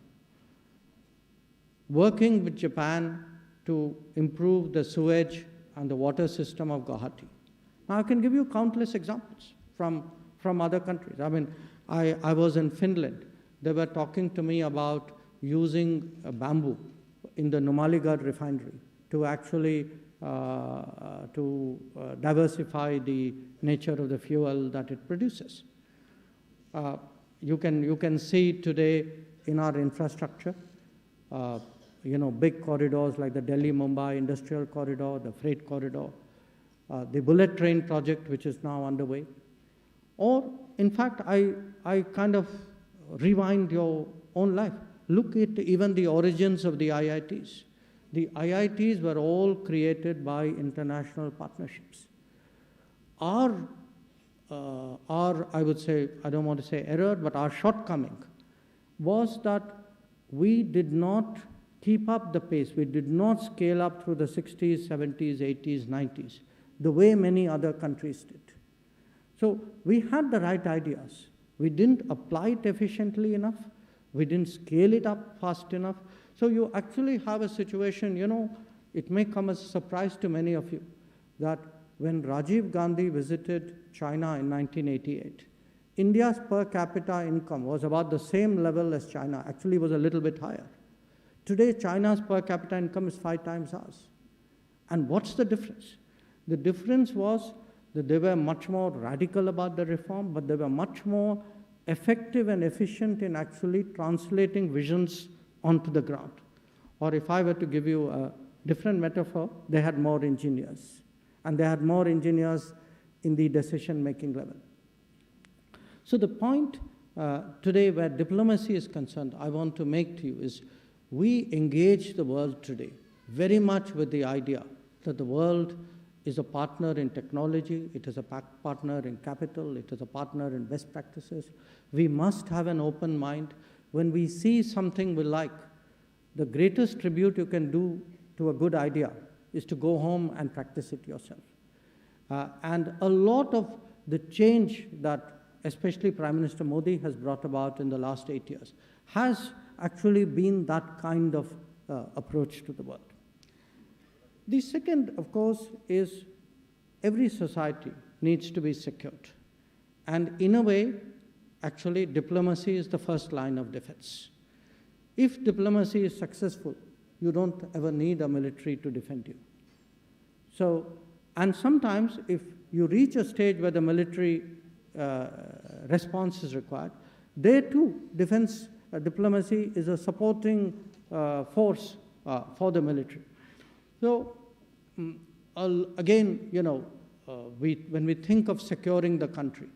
Speaker 5: working with Japan to improve the sewage and the water system of Guwahati. Now, I can give you countless examples from other countries. I mean, I was in Finland. They were talking to me about using bamboo in the Numaligarh refinery to actually diversify the nature of the fuel that it produces. You can see today in our infrastructure, big corridors like the Delhi-Mumbai Industrial Corridor, the Freight Corridor, the bullet train project, which is now underway. Or, in fact, I kind of rewind your own life. Look at even the origins of the IITs. The IITs were all created by international partnerships. Our I would say, I don't want to say error, but our shortcoming was that we did not keep up the pace. We did not scale up through the 60s, 70s, 80s, 90s, the way many other countries did. So we had the right ideas. We didn't apply it efficiently enough. We didn't scale it up fast enough. So you actually have a situation, it may come as a surprise to many of you, that when Rajiv Gandhi visited China in 1988, India's per capita income was about the same level as China, actually was a little bit higher. Today, China's per capita income is 5 times ours. And what's the difference? The difference was that they were much more radical about the reform, but they were much more effective and efficient in actually translating visions onto the ground. Or if I were to give you a different metaphor, they had more engineers. And they had more engineers in the decision-making level. So the point today where diplomacy is concerned, I want to make to you is we engage the world today very much with the idea that the world is a partner in technology, it is a partner in capital, it is a partner in best practices. We must have an open mind. When we see something we like, the greatest tribute you can do to a good idea is to go home and practice it yourself. And a lot of the change that especially Prime Minister Modi has brought about in the last 8 years has actually been that kind of approach to the world. The second, of course, is every society needs to be secured. And in a way, actually, diplomacy is the first line of defense. If diplomacy is successful, you don't ever need a military to defend you. So, and sometimes if you reach a stage where the military response is required, there too, defense diplomacy is a supporting force for the military. So, again, when we think of securing the country,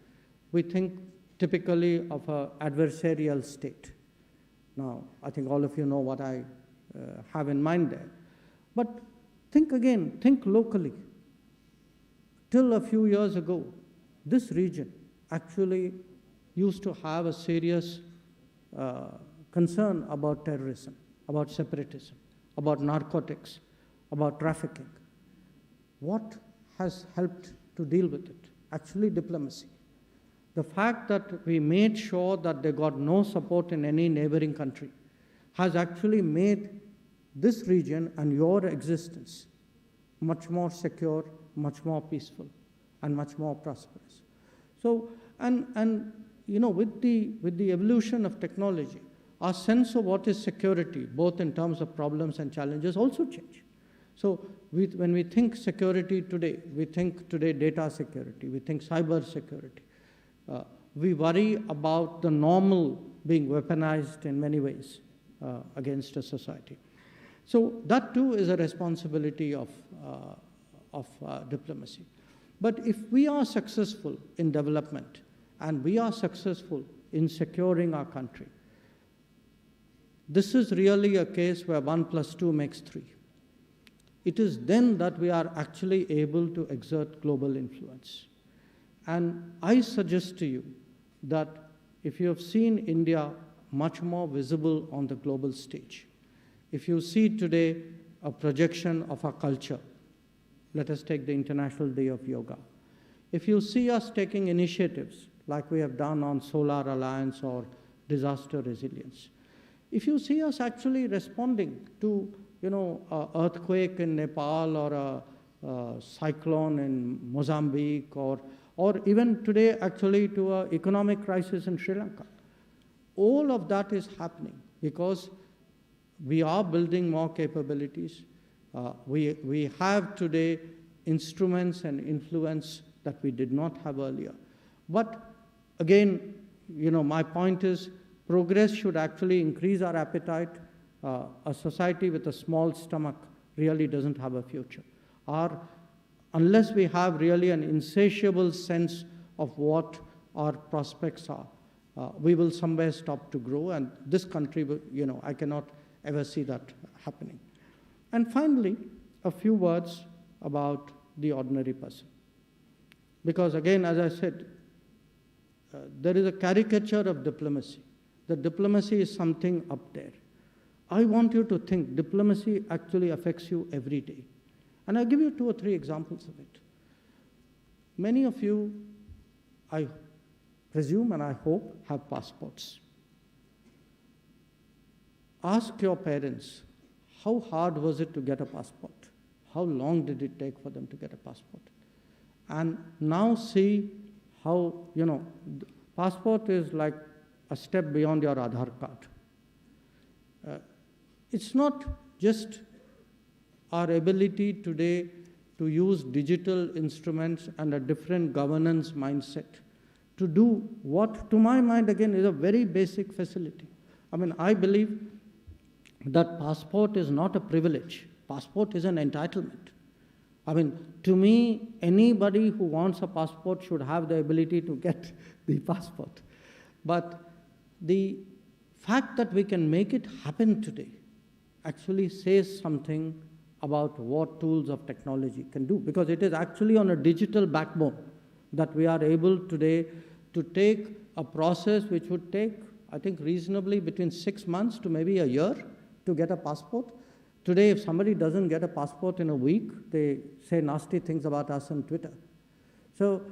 Speaker 5: we think typically of an adversarial state. Now, I think all of you know what I have in mind there. But think again, think locally. Till a few years ago, this region actually used to have a serious concern about terrorism, about separatism, about narcotics, about trafficking. What has helped to deal with it? Actually, diplomacy. The fact that we made sure that they got no support in any neighboring country has actually made this region and your existence much more secure, much more peaceful, and much more prosperous. So, with the evolution of technology, our sense of what is security, both in terms of problems and challenges, also change. So when we think security today, we think today data security, we think cyber security. We worry about the normal being weaponized in many ways against a society. So that too is a responsibility of diplomacy. But if we are successful in development and we are successful in securing our country, this is really a case where 1 + 2 makes 3. It is then that we are actually able to exert global influence. And I suggest to you that if you have seen India much more visible on the global stage, if you see today a projection of our culture, let us take the International Day of Yoga. If you see us taking initiatives like we have done on Solar Alliance or disaster resilience, if you see us actually responding to an earthquake in Nepal or a cyclone in Mozambique or even today actually to an economic crisis in Sri Lanka, all of that is happening because we are building more capabilities. We have today instruments and influence that we did not have earlier. But again, my point is progress should actually increase our appetite. A society with a small stomach really doesn't have a future. Unless we have really an insatiable sense of what our prospects are, we will somewhere stop to grow, and this country, I cannot ever see that happening. And finally, a few words about the ordinary person. Because again, as I said, there is a caricature of diplomacy. The diplomacy is something up there. I want you to think diplomacy actually affects you every day. And I'll give you 2 or 3 examples of it. Many of you I presume and I hope, have passports. Ask your parents, how hard was it to get a passport? How long did it take for them to get a passport? And now see how, passport is like a step beyond your Aadhaar card. It's not just our ability today to use digital instruments and a different governance mindset to do what, to my mind, again, is a very basic facility. I mean, I believe that passport is not a privilege. Passport is an entitlement. I mean, to me, anybody who wants a passport should have the ability to get the passport. But the fact that we can make it happen today actually says something about what tools of technology can do, because it is actually on a digital backbone that we are able today to take a process which would take, I think, reasonably between 6 months to maybe a year to get a passport. Today, if somebody doesn't get a passport in a week, they say nasty things about us on Twitter. So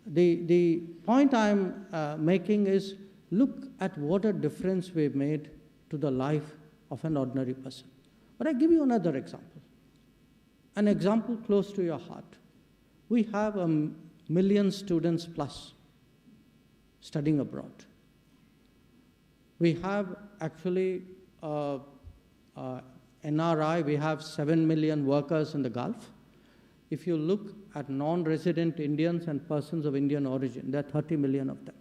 Speaker 5: the point I'm making is, look at what a difference we've made to the life of an ordinary person. But I give you another example, an example close to your heart. We have 1 million students plus studying abroad. We have actually NRI, we have 7 million workers in the Gulf. If you look at non-resident Indians and persons of Indian origin, there are 30 million of them.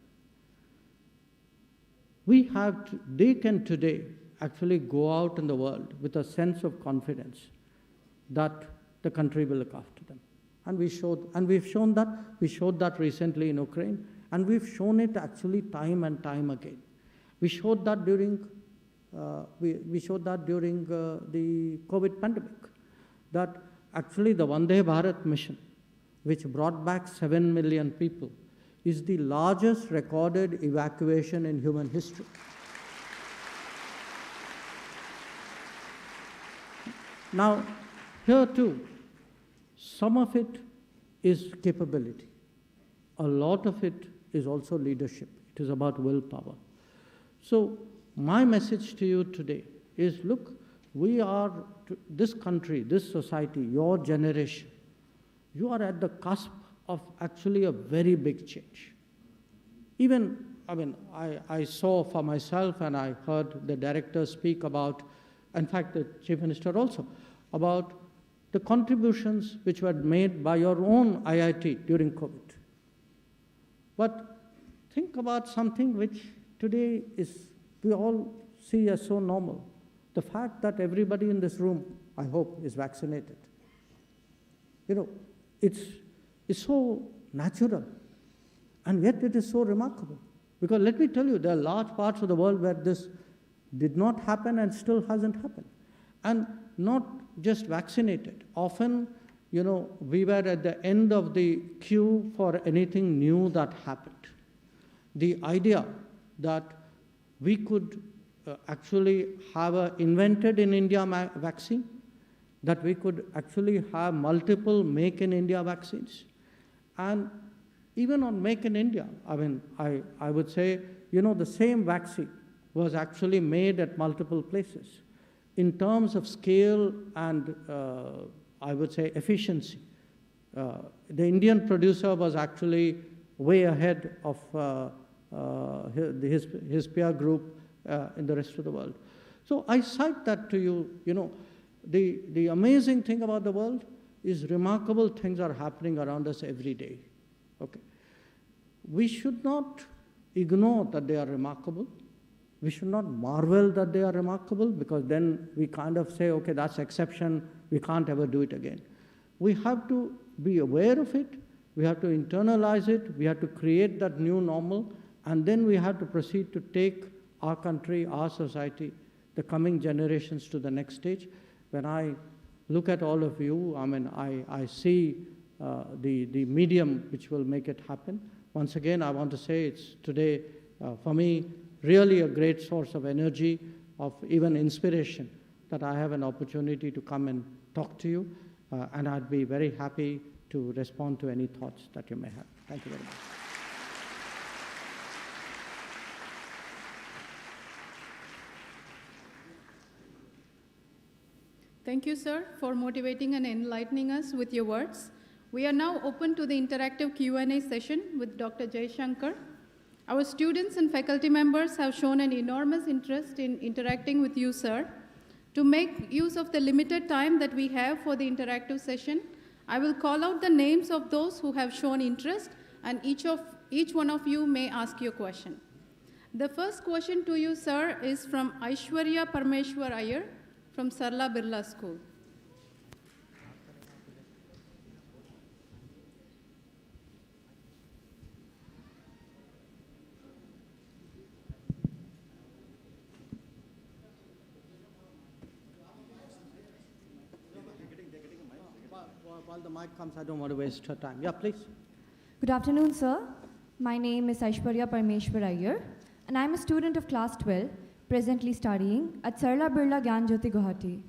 Speaker 5: They can today actually go out in the world with a sense of confidence that the country will look after them. And we've shown that recently in Ukraine, and we've shown it actually time and time again. We showed that during the COVID pandemic, that actually the Vande Bharat mission, which brought back 7 million people, is the largest recorded evacuation in human history. Now, here too, some of it is capability. A lot of it is also leadership. It is about willpower. So my message to you today is, look, we are, this country, this society, your generation, you are at the cusp of actually a very big change. Even, I saw for myself, and I heard the director speak about, in fact, the Chief Minister also, about the contributions which were made by your own IIT during COVID. But think about something which today we all see as so normal. The fact that everybody in this room, I hope, is vaccinated. It's so natural, and yet it is so remarkable. Because let me tell you, there are large parts of the world where this did not happen and still hasn't happened. And not just vaccinated. Often, we were at the end of the queue for anything new that happened. The idea that we could actually have an invented in India vaccine, that we could actually have multiple Make in India vaccines. And even on Make in India, I would say, the same vaccine was actually made at multiple places. In terms of scale and, I would say, efficiency, the Indian producer was actually way ahead of his peer group in the rest of the world. So I cite that to you. The amazing thing about the world is remarkable things are happening around us every day. Okay. We should not ignore that they are remarkable. We should not marvel that they are remarkable, because then we kind of say, okay, that's exception, we can't ever do it again. We have to be aware of it, we have to internalize it, we have to create that new normal, and then we have to proceed to take our country, our society, the coming generations to the next stage. When I look at all of you, I see the medium which will make it happen. Once again, I want to say it's today, for me, really a great source of energy, of even inspiration, that I have an opportunity to come and talk to you, and I'd be very happy to respond to any thoughts that you may have. Thank you very much.
Speaker 2: Thank you, sir, for motivating and enlightening us with your words. We are now open to the interactive Q&A session with Dr. Jaishankar. Our students and faculty members have shown an enormous interest in interacting with you, sir. To make use of the limited time that we have for the interactive session, I will call out the names of those who have shown interest, and each one of you may ask your question. The first question to you, sir, is from Aishwarya Parmeshwar Iyer from Sarla Birla School.
Speaker 5: While the mic comes, I don't want to waste her time. Yeah, please.
Speaker 6: Good afternoon, sir. My name is Aishwarya Parmeshwar Iyer, and I'm a student of class 12, presently studying at Sarla Birla Gyan Jyoti, Guwahati.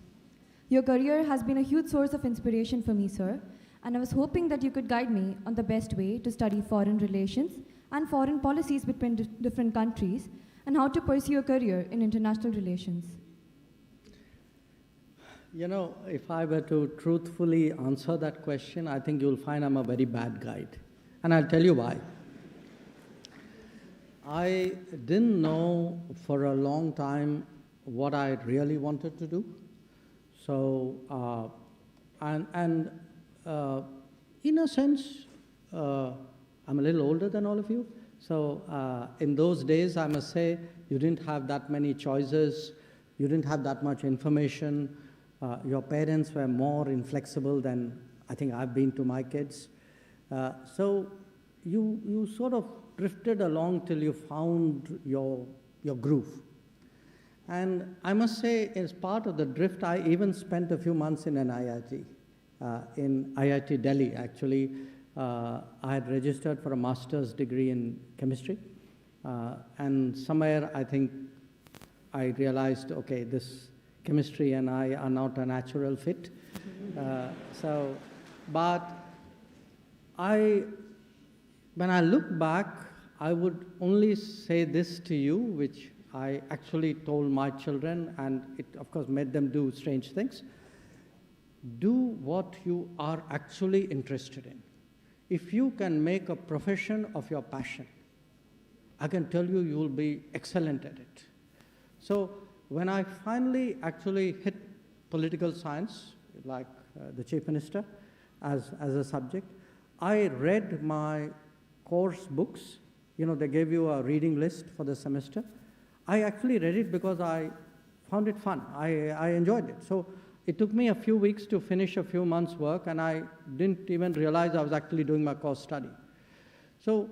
Speaker 6: Your career has been a huge source of inspiration for me, sir, and I was hoping that you could guide me on the best way to study foreign relations and foreign policies between different countries, and how to pursue a career in international relations.
Speaker 5: You know, if I were to truthfully answer that question, I think you'll find I'm a very bad guide. And I'll tell you why. I didn't know for a long time what I really wanted to do. So, in a sense, I'm a little older than all of you. So in those days, I must say, you didn't have that many choices. You didn't have that much information. Your parents were more inflexible than I think I've been to my kids. So you sort of drifted along till you found your groove. And I must say, as part of the drift, I even spent a few months in an IIT, in IIT Delhi, actually. I had registered for a master's degree in chemistry. And somewhere, I think, I realized, okay, this chemistry and I are not a natural fit. But when I look back, I would only say this to you, which I actually told my children, and it, of course, made them do strange things. Do what you are actually interested in. If you can make a profession of your passion, I can tell you, you will be excellent at it. So when I finally actually hit political science, like the Chief Minister, as a subject, I read my course books. You know, they gave you a reading list for the semester. I actually read it because I found it fun. I enjoyed it. So it took me a few weeks to finish a few months' work, and I didn't even realize I was actually doing my course study. So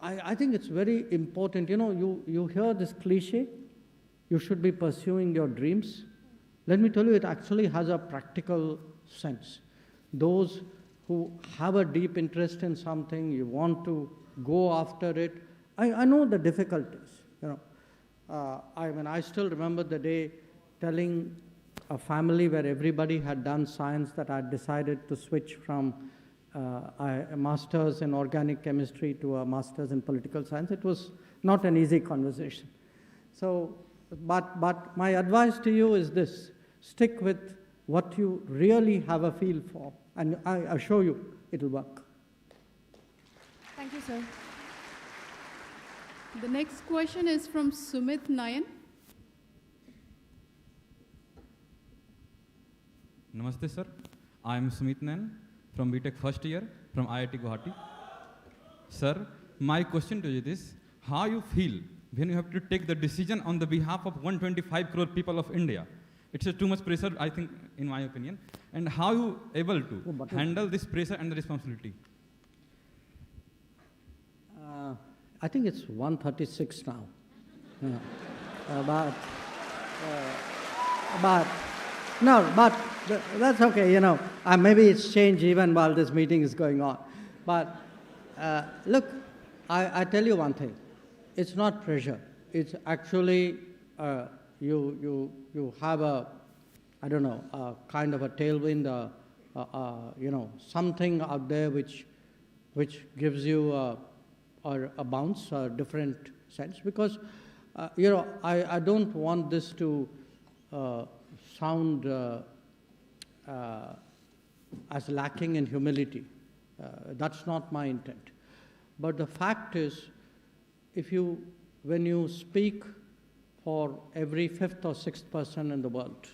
Speaker 5: I think it's very important. You know, you hear this cliche, you should be pursuing your dreams. Let me tell you, it actually has a practical sense. Those who have a deep interest in something, you want to go after it. I know the difficulties, you know. I still remember the day telling a family where everybody had done science that I decided to switch from a master's in organic chemistry to a master's in political science. It was not an easy conversation. So, but my advice to you is this: stick with what you really have a feel for, and I assure you it'll work.
Speaker 6: Thank you, sir.
Speaker 2: The next question is from Sumit Nayan.
Speaker 7: Namaste, sir. I am Sumit Nayan from BTech first year from IIT Guwahati. Sir, my question to you is, how you feel when you have to take the decision on the behalf of 125 crore people of India? It's too much pressure, I think, in my opinion. And how you able to handle this pressure and the responsibility?
Speaker 5: I think it's 1:36 now. Yeah. But that's okay, you know. Maybe it's changed even while this meeting is going on. But look, I tell you one thing. It's not pressure. It's actually you have a, I don't know, a kind of a tailwind, you know, something out there which gives you a bounce, a different sense. Because, you know, I don't want this to sound as lacking in humility. That's not my intent. But the fact is, when you speak for every fifth or sixth person in the world,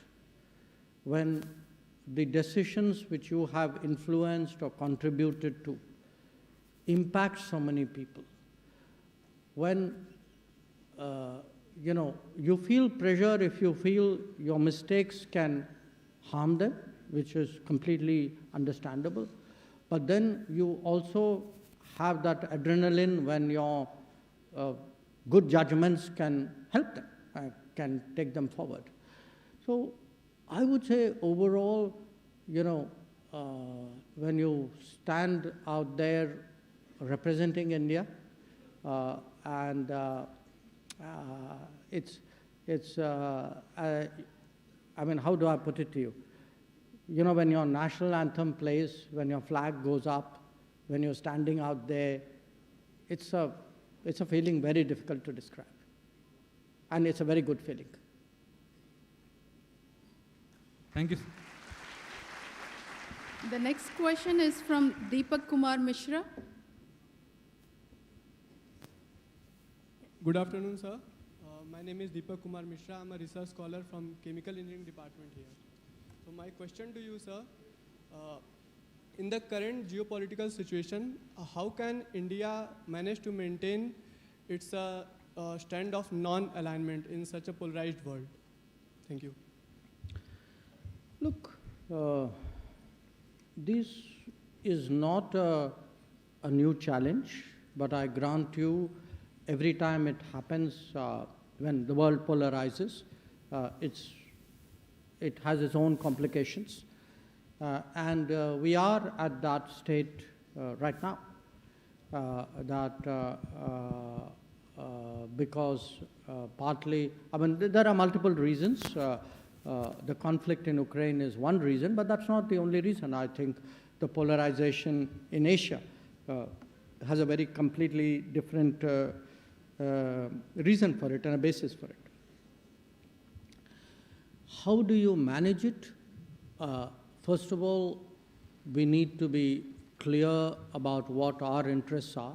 Speaker 5: when the decisions which you have influenced or contributed to impact so many people, when you feel pressure if you feel your mistakes can harm them, which is completely understandable, but then you also have that adrenaline when your good judgments can help them, can take them forward. So I would say overall, when you stand out there representing India, and how do I put it to you? When your national anthem plays, when your flag goes up, when you're standing out there, it's a feeling very difficult to describe. And it's a very good feeling.
Speaker 7: Thank you.
Speaker 2: The next question is from Deepak Kumar Mishra.
Speaker 8: Good afternoon, sir. My name is Deepak Kumar Mishra. I'm a research scholar from Chemical Engineering Department here. So my question to you, sir, in the current geopolitical situation, how can India manage to maintain its stand of non-alignment in such a polarized world? Thank you.
Speaker 5: Look, this is not a new challenge, but I grant you, every time it happens, when the world polarizes, it has its own complications. And we are at that state right now, because partly, there are multiple reasons. The conflict in Ukraine is one reason, but that's not the only reason. I think the polarization in Asia has a very completely different reason for it and a basis for it. How do you manage it? First of all, we need to be clear about what our interests are.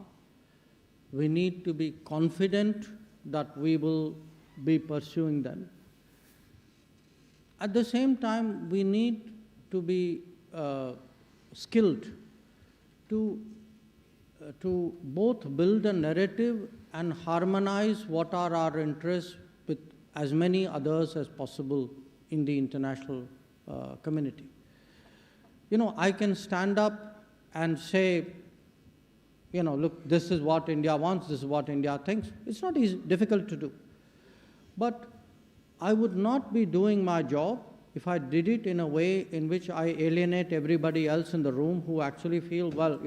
Speaker 5: We need to be confident that we will be pursuing them. At the same time, we need to be skilled to both build a narrative and harmonize what are our interests with as many others as possible in the international community. I can stand up and say, look, this is what India wants, this is what India thinks. It's not easy, difficult to do. But I would not be doing my job if I did it in a way in which I alienate everybody else in the room who actually feel, well,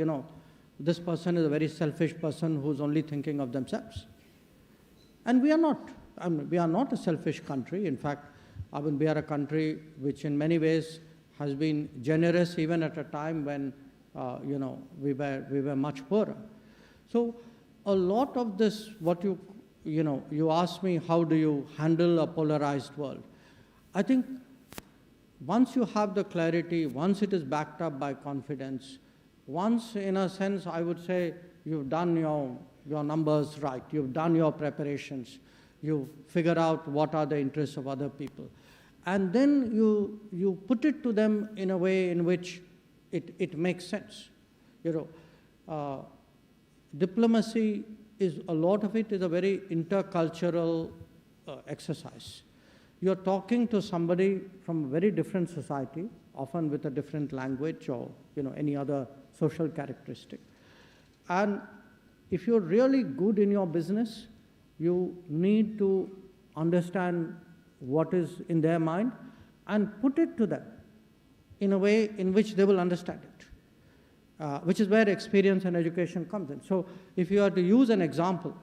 Speaker 5: this person is a very selfish person who's only thinking of themselves. And we are not. We are not a selfish country. In fact, we are a country which in many ways has been generous even at a time when, we were much poorer. So a lot of this, you asked me, how do you handle a polarized world? I think once you have the clarity, once it is backed up by confidence, once, in a sense, I would say you've done your numbers right, you've done your preparations, you figure out what are the interests of other people, and then you put it to them in a way in which it makes sense. Diplomacy is, a lot of it is a very intercultural exercise. You're talking to somebody from a very different society, often with a different language or any other social characteristic. And if you're really good in your business, you need to understand what is in their mind and put it to them in a way in which they will understand it, which is where experience and education comes in. So if you are to use an example,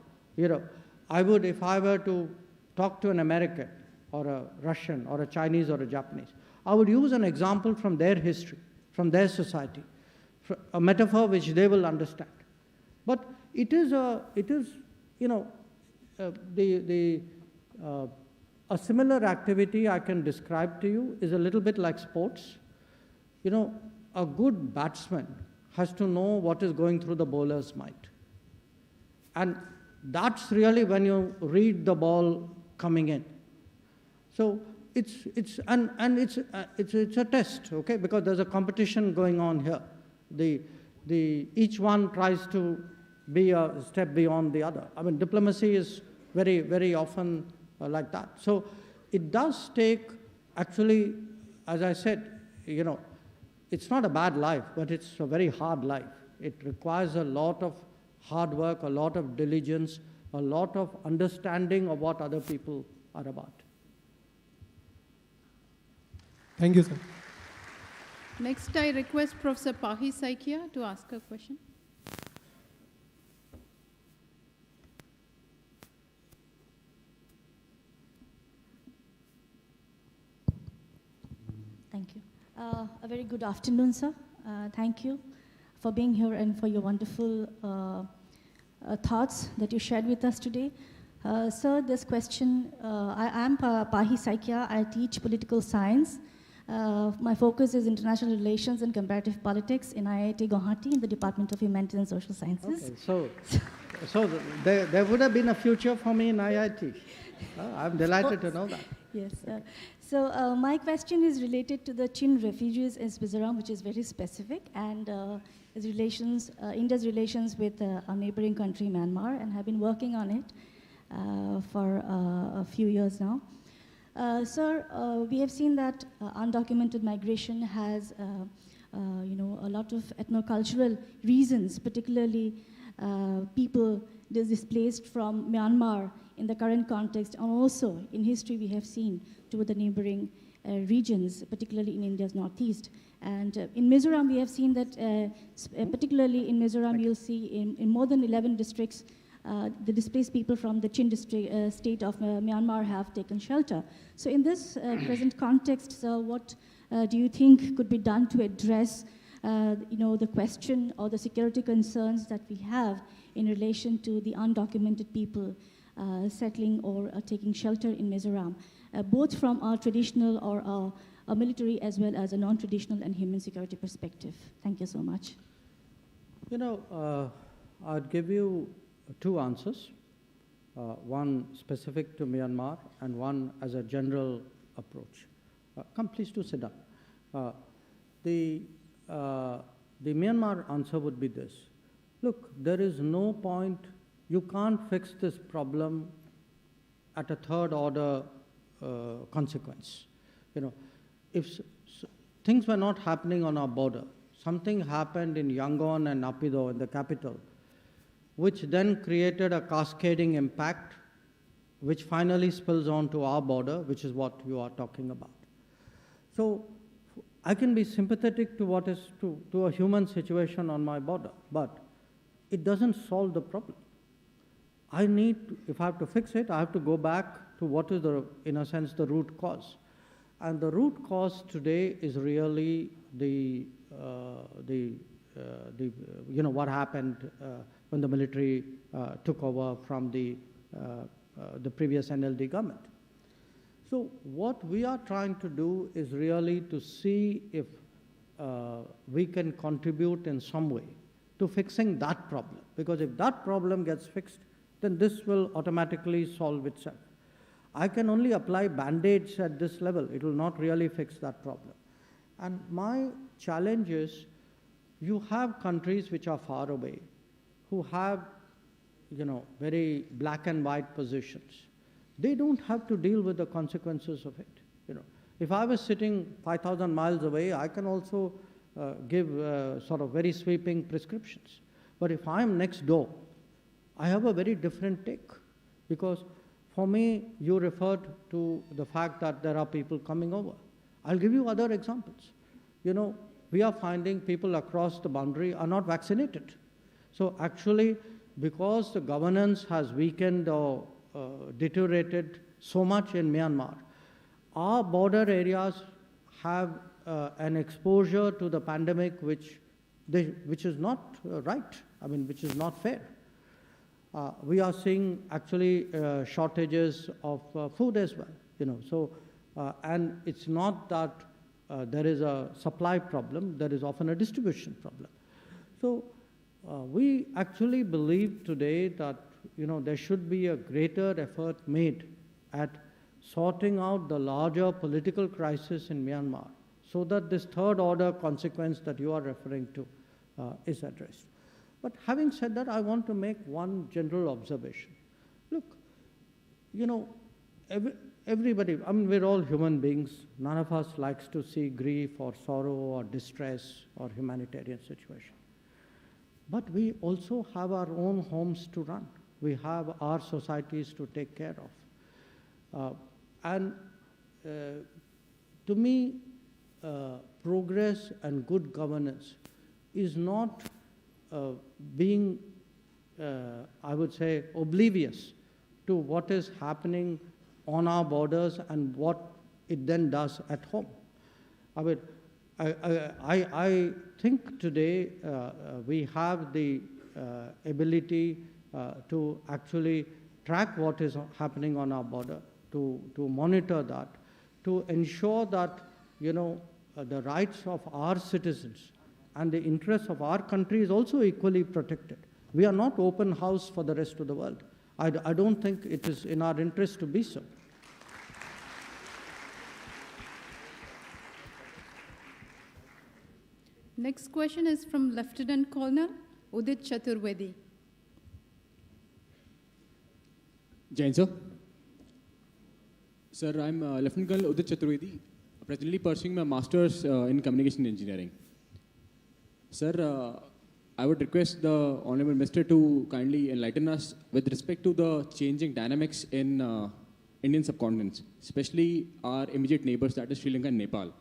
Speaker 5: I would, if I were to talk to an American or a Russian or a Chinese or a Japanese, I would use an example from their history, from their society, a metaphor which they will understand. But A similar activity I can describe to you is a little bit like sports. You know, a good batsman has to know what is going through the bowler's mind. And that's really when you read the ball coming in. So it's a test, okay, because there's a competition going on here. Each one tries to be a step beyond the other. I mean, diplomacy is very, very often like that. So it does take, actually, as I said, you know, it's not a bad life, but it's a very hard life. It requires a lot of hard work, a lot of diligence, a lot of understanding of what other people are about.
Speaker 8: Thank you, sir.
Speaker 2: Next, I request Professor Pahi Saikia to ask a question.
Speaker 9: Thank you. A very good afternoon, sir. Thank you for being here and for your wonderful thoughts that you shared with us today. Sir, this question, I am Pahi Saikia. I teach political science. My focus is international relations and comparative politics in IIT Guwahati in the Department of Humanities and Social Sciences.
Speaker 5: Okay, so there would have been a future for me in IIT. I'm delighted to know that.
Speaker 9: Yes, sir. So my question is related to the Chin refugees in Mizoram, which is very specific, and India's relations with our neighboring country, Myanmar, and have been working on it for a few years now. Sir, we have seen that undocumented migration has a lot of ethnocultural reasons, particularly people displaced from Myanmar in the current context, and also in history we have seen toward the neighboring regions, particularly in India's northeast. And in Mizoram, we have seen that, particularly in Mizoram, you'll see in more than 11 districts, the displaced people from the Chin district, state of Myanmar have taken shelter. So in this present context, sir, what do you think could be done to address the question or the security concerns that we have in relation to the undocumented people settling or taking shelter in Mizoram, both from our traditional or a military as well as a non-traditional and human security perspective? Thank you so much.
Speaker 5: You know, I'd give you two answers, one specific to Myanmar and one as a general approach. Come, please do sit down. The Myanmar answer would be this. Look, there is no point, you can't fix this problem at a third order consequence. You know, if things were not happening on our border, something happened in Yangon and Napido in the capital, which then created a cascading impact, which finally spills onto our border, which is what you are talking about. So I can be sympathetic to what is to a human situation on my border, but it doesn't solve the problem. I need to, if I have to fix it, I have to go back to what is in a sense, the root cause. And the root cause today is really what happened when the military took over from the previous NLD government. So what we are trying to do is really to see if we can contribute in some way to fixing that problem. Because if that problem gets fixed, then this will automatically solve itself. I can only apply band-aids at this level. It will not really fix that problem. And my challenge is, you have countries which are far away, who have, very black and white positions. They don't have to deal with the consequences of it. If I was sitting 5,000 miles away, I can also give sort of very sweeping prescriptions. But if I'm next door, I have a very different take. Because for me, you referred to the fact that there are people coming over. I'll give you other examples. We are finding people across the boundary are not vaccinated. So actually, because the governance has weakened or deteriorated so much in Myanmar, our border areas have an exposure to the pandemic which is not right, which is not fair. We are seeing actually shortages of food as well. And it's not that there is a supply problem, there is often a distribution problem. So we actually believe today that there should be a greater effort made at sorting out the larger political crisis in Myanmar so that this third order consequence that you are referring to is addressed. But having said that, I want to make one general observation. Look, everybody, we're all human beings. None of us likes to see grief or sorrow or distress or humanitarian situation. But we also have our own homes to run. We have our societies to take care of. To me, progress and good governance is not being, I would say, oblivious to what is happening on our borders and what it then does at home. I think today we have the ability to actually track what is happening on our border, to monitor that, to ensure that the rights of our citizens and the interests of our country is also equally protected. We are not open house for the rest of the world. I don't think it is in our interest to be so.
Speaker 2: Next question is from Lieutenant Colonel Udit Chaturvedi.
Speaker 10: Jain sir. Sir, I'm Lieutenant Colonel Udit Chaturvedi, presently pursuing my master's in communication engineering. Sir, I would request the Honorable Minister to kindly enlighten us with respect to the changing dynamics in Indian subcontinent, especially our immediate neighbors, that is Sri Lanka and Nepal.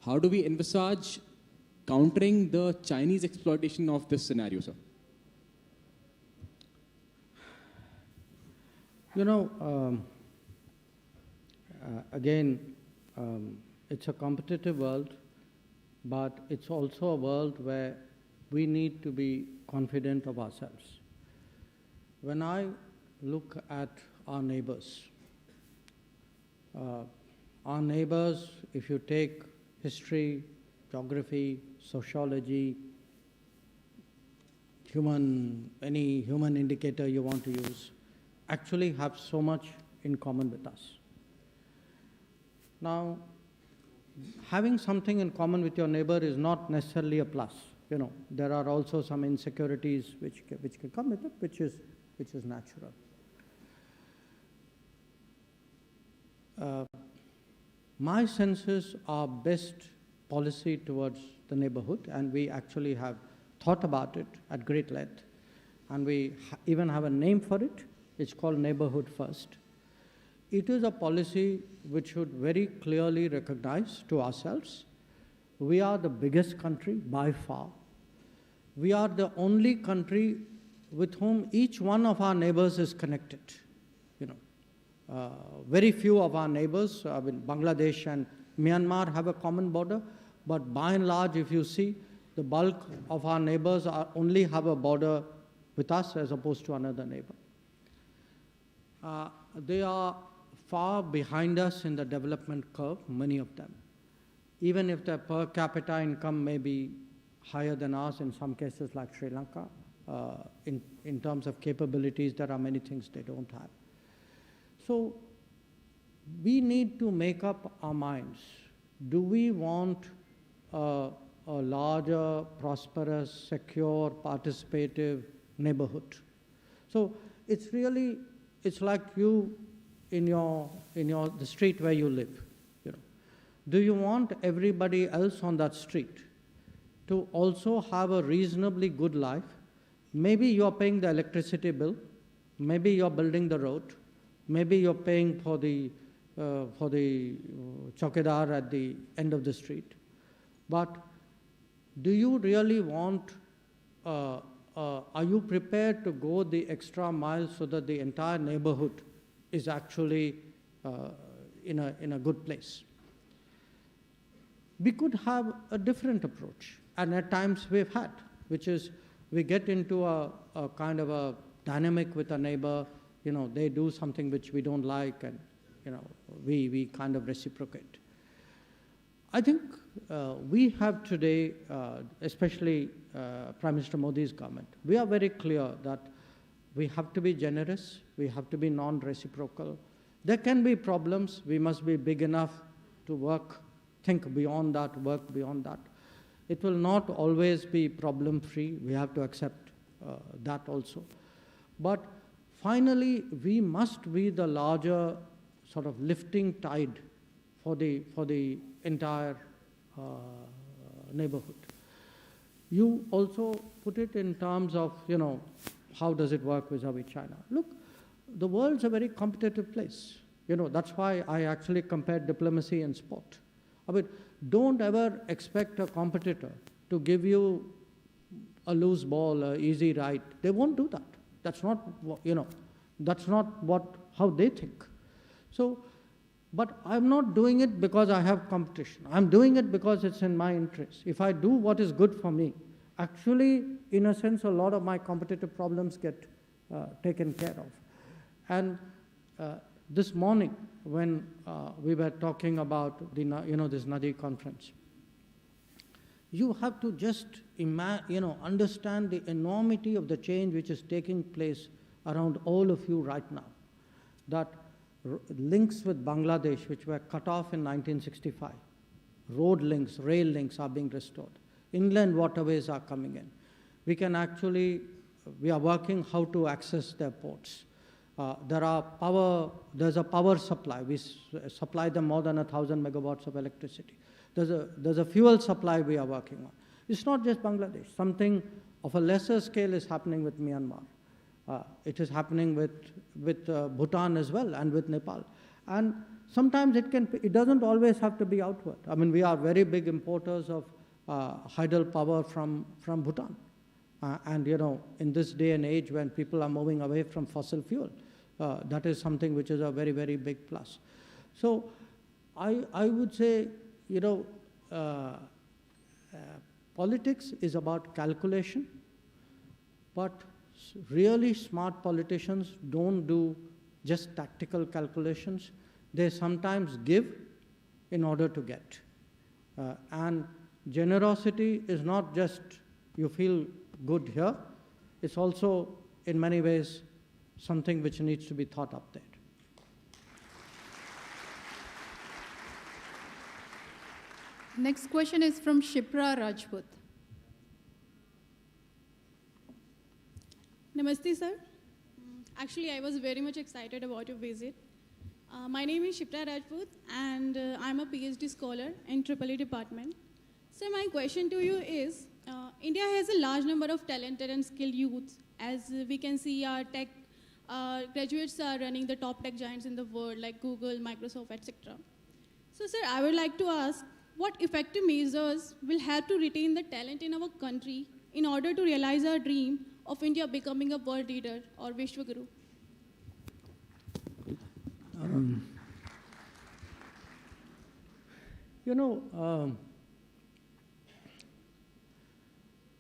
Speaker 10: How do we envisage countering the Chinese exploitation of this scenario, sir?
Speaker 5: Again, it's a competitive world, but it's also a world where we need to be confident of ourselves. When I look at our neighbors, if you take history, geography, sociology, any human indicator you want to use, actually have so much in common with us. Now, having something in common with your neighbor is not necessarily a plus. There are also some insecurities which can come with it, which is natural. My sense is our best policy towards the neighborhood, and we actually have thought about it at great length, and we even have a name for it. It's called Neighborhood First. It is a policy which should very clearly recognize to ourselves, we are the biggest country by far. We are the only country with whom each one of our neighbors is connected. Very few of our neighbors, Bangladesh and Myanmar have a common border, but by and large, if you see, the bulk of our neighbors only have a border with us as opposed to another neighbor. They are far behind us in the development curve, many of them. Even if their per capita income may be higher than ours in some cases like Sri Lanka, in terms of capabilities, there are many things they don't have. So we need to make up our minds. Do we want a larger, prosperous, secure, participative neighborhood? So it's like you in the street where you live. Do you want everybody else on that street to also have a reasonably good life? Maybe you're paying the electricity bill, maybe you're building the road, maybe you're paying for the chowkidar at the end of the street. But do you really want, are you prepared to go the extra mile so that the entire neighborhood is actually in a good place? We could have a different approach, and at times we've had, which is we get into a kind of a dynamic with a neighbor, they do something which we don't like, and we kind of reciprocate. I think we have today, especially Prime Minister Modi's government, we are very clear that we have to be generous, we have to be non-reciprocal. There can be problems, we must be big enough to think beyond that, work beyond that. It will not always be problem-free, we have to accept that also. But finally, we must be the larger sort of lifting tide for the entire neighborhood. You also put it in terms of, how does it work vis-a-vis China? Look, the world's a very competitive place. That's why I actually compared diplomacy and sport. I mean, don't ever expect a competitor to give you a loose ball, an easy ride. They won't do that. That's not, that's not how they think. So, but I'm not doing it because I have competition. I'm doing it because it's in my interest. If I do what is good for me, actually, in a sense, a lot of my competitive problems get taken care of. And this morning, when we were talking about the, this Nadi conference, you have to just understand the enormity of the change which is taking place around all of you right now. That links with Bangladesh, which were cut off in 1965, road links, rail links are being restored. Inland waterways are coming in. We are working how to access their ports. There's a power supply. We supply them more than 1,000 megawatts of electricity. There's a fuel supply we are working on. It's not just Bangladesh. Something of a lesser scale is happening with Myanmar. It is happening with Bhutan as well and with Nepal. And sometimes it doesn't always have to be outward. I mean, we are very big importers of hydel power from Bhutan. And in this day and age when people are moving away from fossil fuel, that is something which is a very, very big plus. So I would say, politics is about calculation, but really smart politicians don't do just tactical calculations. They sometimes give in order to get. And generosity is not just you feel good here, it's also in many ways something which needs to be thought up there.
Speaker 2: Next question is from Shipra Rajput.
Speaker 11: Namaste, sir. Actually, I was very much excited about your visit. My name is Shipra Rajput, and I'm a PhD scholar in EEE department. So my question to you is, India has a large number of talented and skilled youths. As we can see, our tech graduates are running the top tech giants in the world, like Google, Microsoft, etc. So, sir, I would like to ask, what effective measures will help to retain the talent in our country in order to realize our dream of India becoming a world leader or Vishwaguru?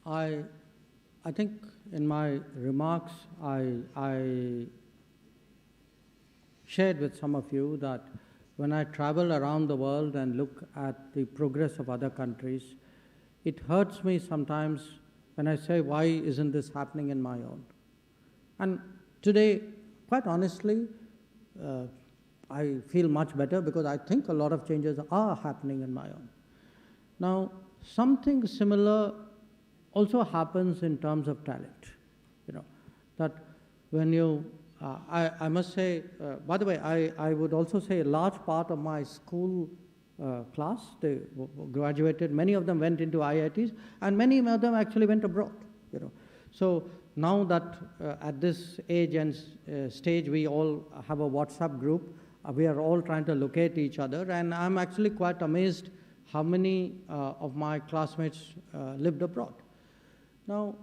Speaker 5: I think in my remarks, I shared with some of you that when I travel around the world and look at the progress of other countries, it hurts me sometimes when I say, why isn't this happening in my own? And today, quite honestly, I feel much better because I think a lot of changes are happening in my own. Now, something similar also happens in terms of talent, that when you, I must say, by the way, I would also say a large part of my school class, they graduated, many of them went into IITs, and many of them actually went abroad, So now that at this age and stage, we all have a WhatsApp group, we are all trying to locate each other, and I'm actually quite amazed how many of my classmates lived abroad. Now,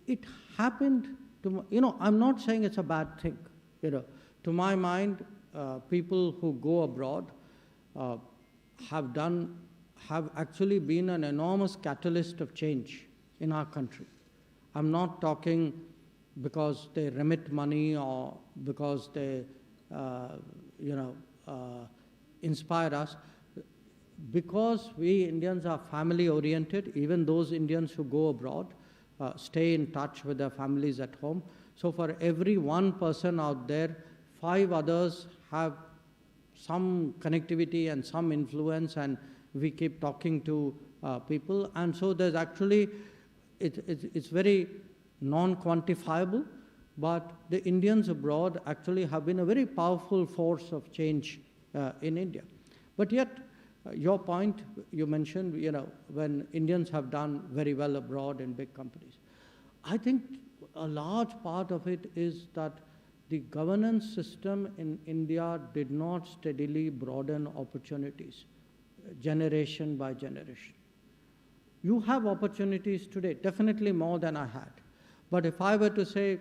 Speaker 5: it happened to, I'm not saying it's a bad thing, To my mind, people who go abroad have actually been an enormous catalyst of change in our country. I'm not talking because they remit money or because they, inspire us. Because we Indians are family oriented, even those Indians who go abroad stay in touch with their families at home. So for every one person out there, 5 others have some connectivity and some influence, and we keep talking to people. And so there's actually, it's very non-quantifiable, but the Indians abroad actually have been a very powerful force of change in India. But yet, your point you mentioned, when Indians have done very well abroad in big companies, I think a large part of it is that the governance system in India did not steadily broaden opportunities, generation by generation. You have opportunities today, definitely more than I had. But if I were to say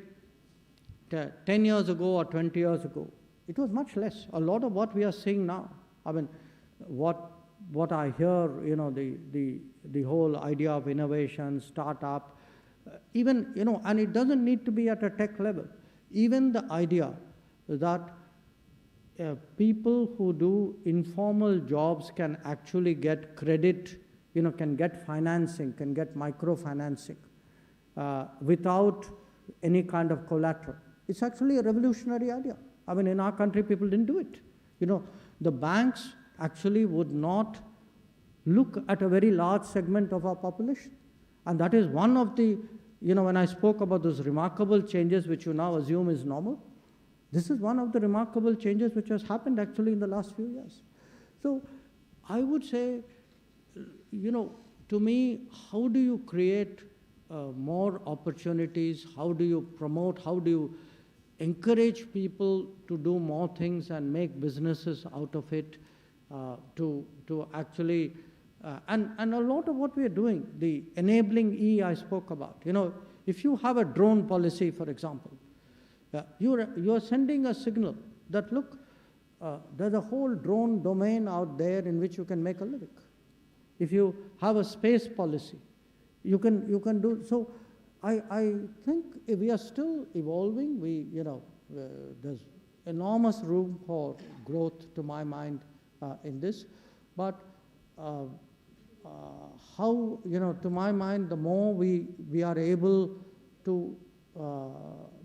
Speaker 5: 10 years ago or 20 years ago, it was much less. A lot of what we are seeing now, I mean, what I hear, the whole idea of innovation, startup, even, and it doesn't need to be at a tech level. Even the idea that people who do informal jobs can actually get credit, can get financing, can get microfinancing without any kind of collateral. It's actually a revolutionary idea. I mean, in our country, people didn't do it. The banks actually would not look at a very large segment of our population. And that is one of the, when I spoke about those remarkable changes which you now assume is normal, this is one of the remarkable changes which has happened actually in the last few years. So I would say, to me, how do you create more opportunities? How do you promote? How do you encourage people to do more things and make businesses out of it? To actually, and a lot of what we are doing, the enabling E I spoke about. If you have a drone policy, for example, you are sending a signal that, look, there's a whole drone domain out there in which you can make a living. If you have a space policy, you can do. So I think we are still evolving. There's enormous room for growth, to my mind, in this. But how, to my mind, the more we are able to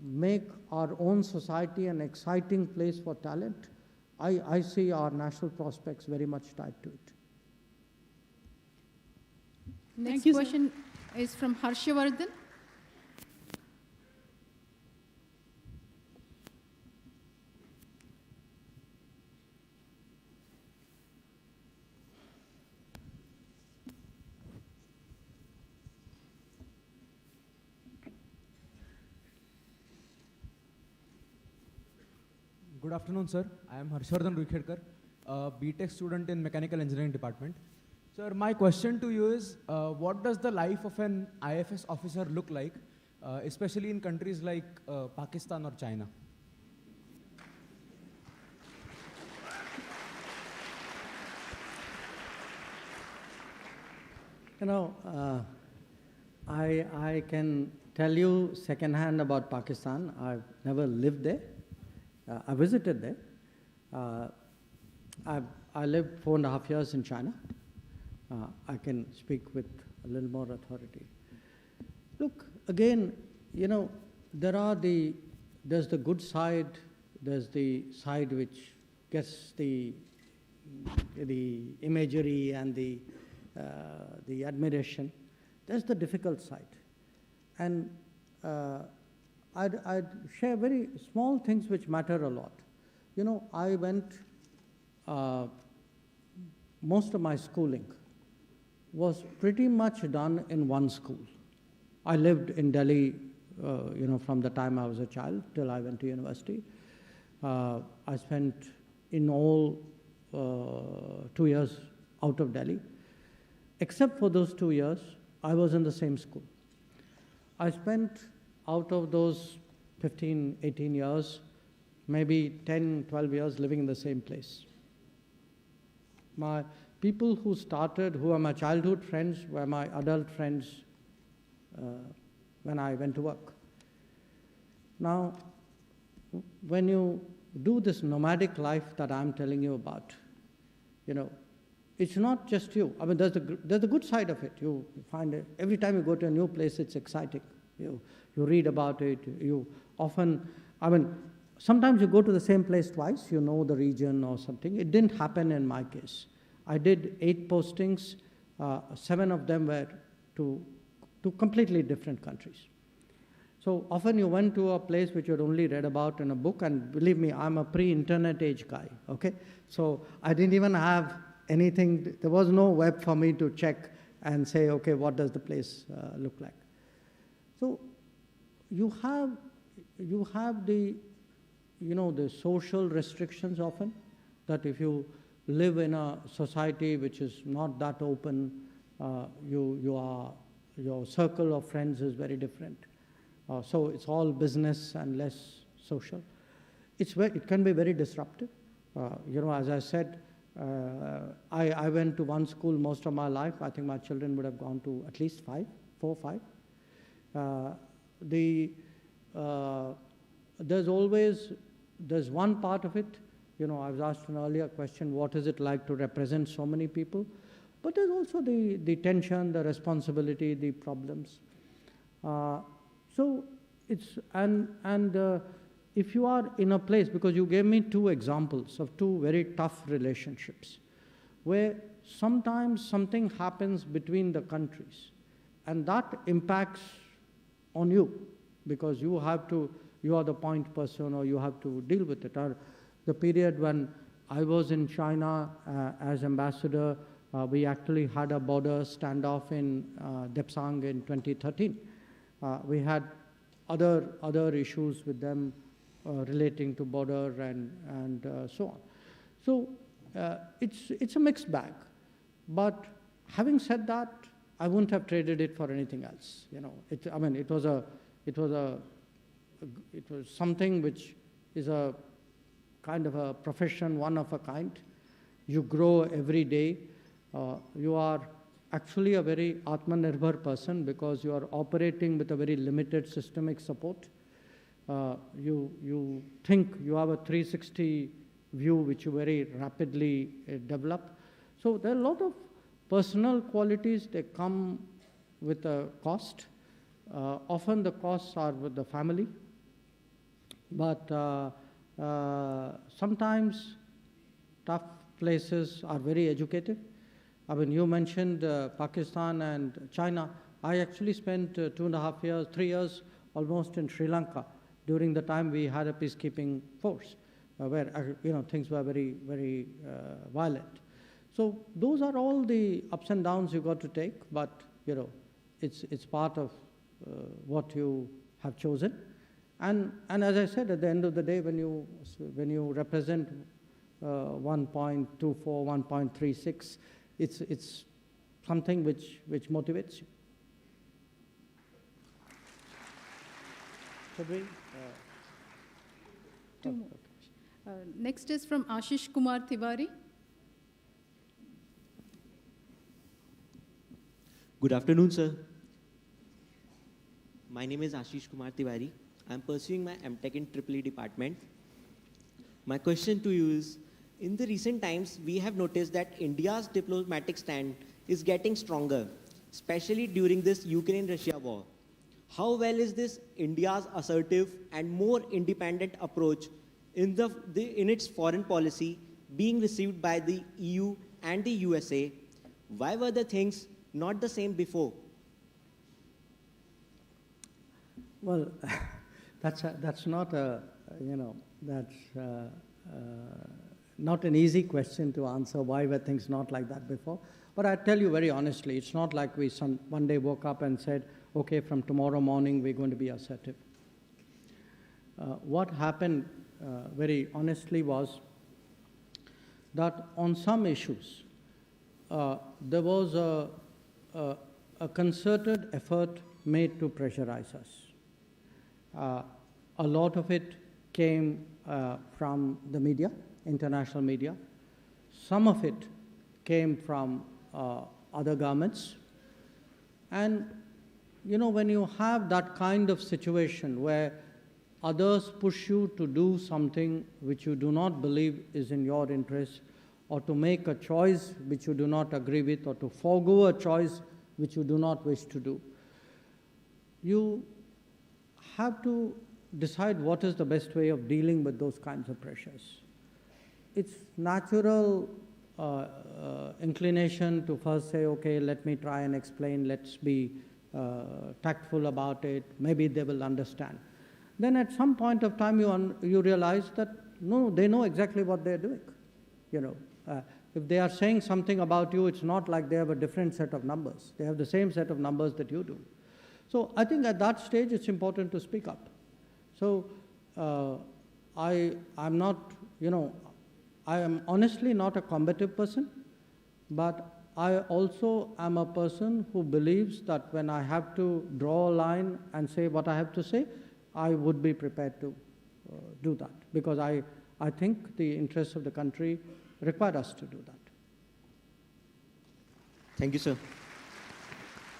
Speaker 5: make our own society an exciting place for talent, I see our national prospects very much tied to it.
Speaker 2: Next question is from Harshavardhan.
Speaker 12: Good afternoon, sir. I am Harshvardhan Ruikherkar, a BTech student in Mechanical Engineering Department. Sir, my question to you is, what does the life of an IFS officer look like, especially in countries like Pakistan or China?
Speaker 5: I can tell you secondhand about Pakistan. I've never lived there. I visited there. I lived 4.5 years in China. I can speak with a little more authority. Look, again, there's the good side, there's the side which gets the imagery and the admiration. There's the difficult side. And I'd share very small things which matter a lot. I went, most of my schooling was pretty much done in one school. I lived in Delhi, from the time I was a child till I went to university. I spent in all 2 years out of Delhi. Except for those 2 years, I was in the same school. I spent out of those 15, 18 years, maybe 10, 12 years living in the same place. My people who are my childhood friends, were my adult friends when I went to work. Now, when you do this nomadic life that I'm telling you about, it's not just you. I mean, there's the good side of it. You find it, every time you go to a new place, it's exciting. You read about it. You often, sometimes you go to the same place twice, you know the region or something. It didn't happen in my case. I did 8 postings, 7 of them were to completely different countries. So often you went to a place which you had only read about in a book, and believe me, I'm a pre-internet age guy, okay? So I didn't even have anything, there was no web for me to check and say, okay, what does the place look like? So you have the, the social restrictions often, that if you live in a society which is not that open, your circle of friends is very different. So it's all business and less social. It can be very disruptive. As I said, I went to one school most of my life. I think my children would have gone to at least 4 or 5. There's one part of it, I was asked an earlier question, what is it like to represent so many people? But there's also the tension, the responsibility, the problems. So it's, if you are in a place, because you gave me 2 examples of 2 very tough relationships, where sometimes something happens between the countries, and that impacts on you, because you are the point person, or you have to deal with it. Or the period when I was in China as ambassador, we actually had a border standoff in Depsang in 2013. We had other issues with them relating to border and so on. So it's a mixed bag. But having said that, I wouldn't have traded it for anything else. It was something which is a kind of a profession, one of a kind. You grow every day. You are actually a very Atmanirbhar person, because you are operating with a very limited systemic support. You think you have a 360 view which you very rapidly develop. So there are a lot of personal qualities that come with a cost. Often the costs are with the family, but sometimes tough places are very educative. You mentioned Pakistan and China. I actually spent 2.5 years, 3 years almost in Sri Lanka during the time we had a peacekeeping force, where things were very, very violent. So those are all the ups and downs you got to take, but it's part of what you have chosen. And as I said, at the end of the day, when you represent 1.24, 1.36, it's something which motivates you. Should we?
Speaker 2: 2 more. Next is from Ashish Kumar Tiwari.
Speaker 13: Good afternoon, sir. My name is Ashish Kumar Tiwari. I'm pursuing my MTech in EEE department. My question to you is, in the recent times, we have noticed that India's diplomatic stand is getting stronger, especially during this Ukraine-Russia war. How well is this India's assertive and more independent approach in its foreign policy being received by the EU and the USA? Why were the things not the same before?
Speaker 5: Well, that's not not an easy question to answer. Why were things not like that before? But I tell you very honestly, it's not like we one day woke up and said, okay, from tomorrow morning we're going to be assertive. What happened very honestly was that on some issues, there was a concerted effort made to pressurize us. A lot of it came from the media, international media. Some of it came from other governments. And, when you have that kind of situation where others push you to do something which you do not believe is in your interest, or to make a choice which you do not agree with, or to forego a choice which you do not wish to do. You have to decide what is the best way of dealing with those kinds of pressures. It's natural inclination to first say, okay, let me try and explain, let's be tactful about it, maybe they will understand. Then at some point of time you realize that no, they know exactly what they're doing. If they are saying something about you, it's not like they have a different set of numbers. They have the same set of numbers that you do. So I think at that stage it's important to speak up. So I'm not, I am honestly not a combative person, but I also am a person who believes that when I have to draw a line and say what I have to say, I would be prepared to do that, because I think the interests of the country require us to do that.
Speaker 13: Thank you, sir.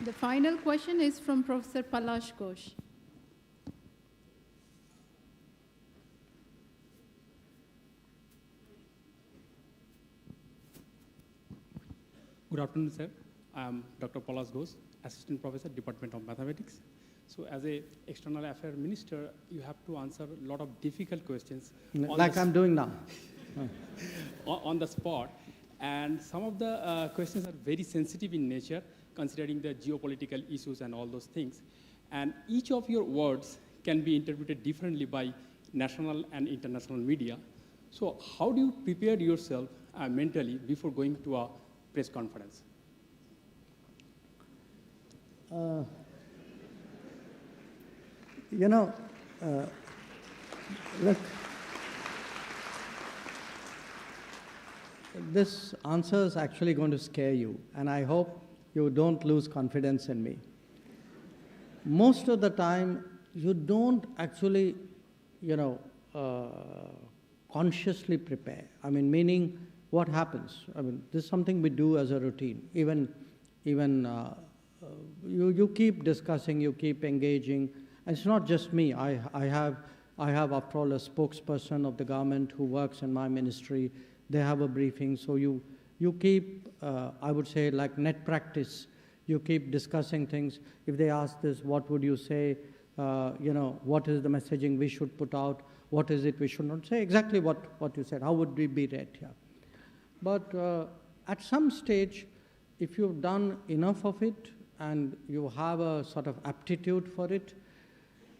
Speaker 2: The final question is from Professor Palash Ghosh.
Speaker 14: Good afternoon, sir. I am Dr. Palash Ghosh, Assistant Professor, Department of Mathematics. So as a External Affairs Minister, you have to answer a lot of difficult questions.
Speaker 5: Like I'm doing now.
Speaker 14: On the spot. And some of the questions are very sensitive in nature, considering the geopolitical issues and all those things. And each of your words can be interpreted differently by national and international media. So how do you prepare yourself mentally before going to a press conference?
Speaker 5: Look, this answer is actually going to scare you, and I hope you don't lose confidence in me. Most of the time, you don't actually, consciously prepare. Meaning what happens? This is something we do as a routine. Even you keep discussing, you keep engaging. And it's not just me. I have, after all, a spokesperson of the government who works in my ministry. They have a briefing. So you keep, I would say, like net practice. You keep discussing things. If they ask this, what would you say? What is the messaging we should put out? What is it we should not say? Exactly what you said. How would we be read here? But at some stage, if you've done enough of it and you have a sort of aptitude for it,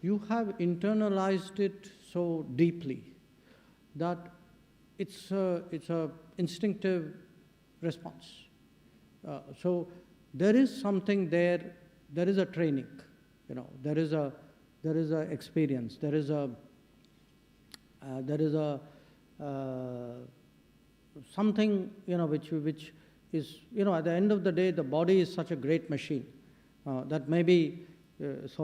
Speaker 5: you have internalized it so deeply that it's a instinctive response. So there is something there. There is a training, There is a experience. There is something which is at the end of the day, the body is such a great machine that maybe it's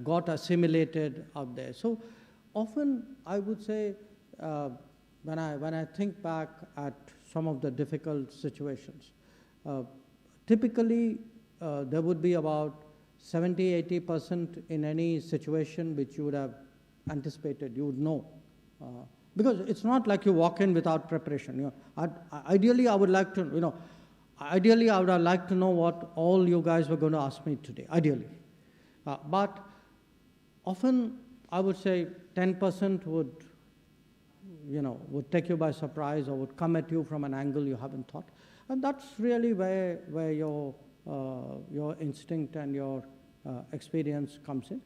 Speaker 5: got assimilated out there. So often I would say when I think back at some of the difficult situations, typically there would be about 70-80% in any situation which you would have anticipated, you would know. Because it's not like you walk in without preparation. Ideally, I would like to, ideally I would have liked to know what all you guys were going to ask me today, ideally. But often, I would say 10% would take you by surprise or would come at you from an angle you haven't thought. And that's really where your instinct and your experience comes in.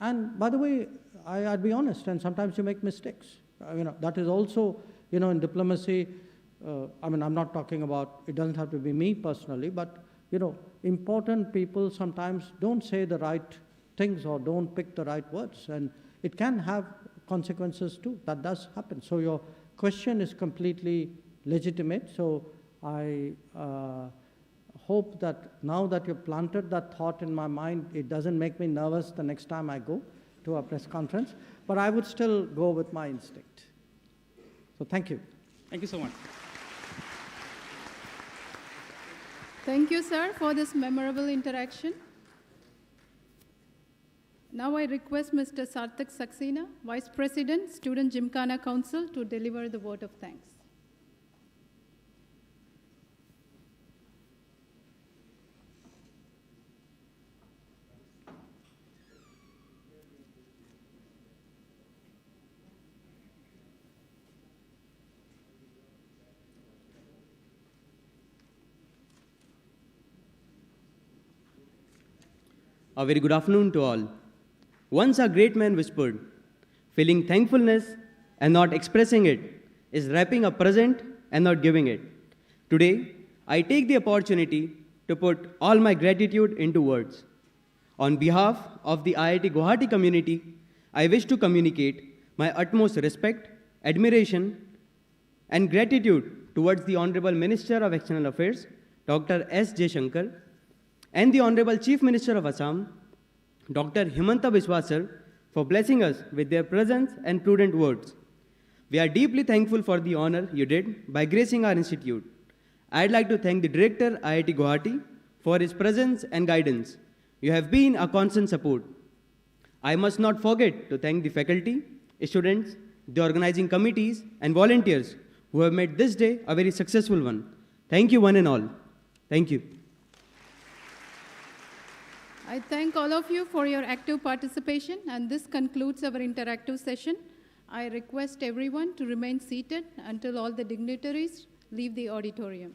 Speaker 5: And by the way, I'd be honest, and sometimes you make mistakes. That is also, in diplomacy, I'm not talking about, it doesn't have to be me personally, but, important people sometimes don't say the right things or don't pick the right words, and it can have consequences too. That does happen. So your question is completely legitimate. So I hope that now that you've planted that thought in my mind, it doesn't make me nervous the next time I go to a press conference, but I would still go with my instinct. So thank you.
Speaker 14: Thank you so much.
Speaker 2: Thank you, sir, for this memorable interaction. Now I request Mr. Sarthak Saxena, Vice President, Student Gymkhana Council, to deliver the vote of thanks.
Speaker 15: A very good afternoon to all. Once a great man whispered, feeling thankfulness and not expressing it is wrapping a present and not giving it. Today, I take the opportunity to put all my gratitude into words. On behalf of the IIT Guwahati community, I wish to communicate my utmost respect, admiration, and gratitude towards the Honorable Minister of External Affairs, Dr. S. Jaishankar, and the Honorable Chief Minister of Assam, Dr. Himanta Biswa sir, for blessing us with their presence and prudent words. We are deeply thankful for the honor you did by gracing our institute. I'd like to thank the Director IIT Guwahati for his presence and guidance. You have been a constant support. I must not forget to thank the faculty, students, the organizing committees, and volunteers who have made this day a very successful one. Thank you one and all. Thank you.
Speaker 2: I thank all of you for your active participation, and this concludes our interactive session. I request everyone to remain seated until all the dignitaries leave the auditorium.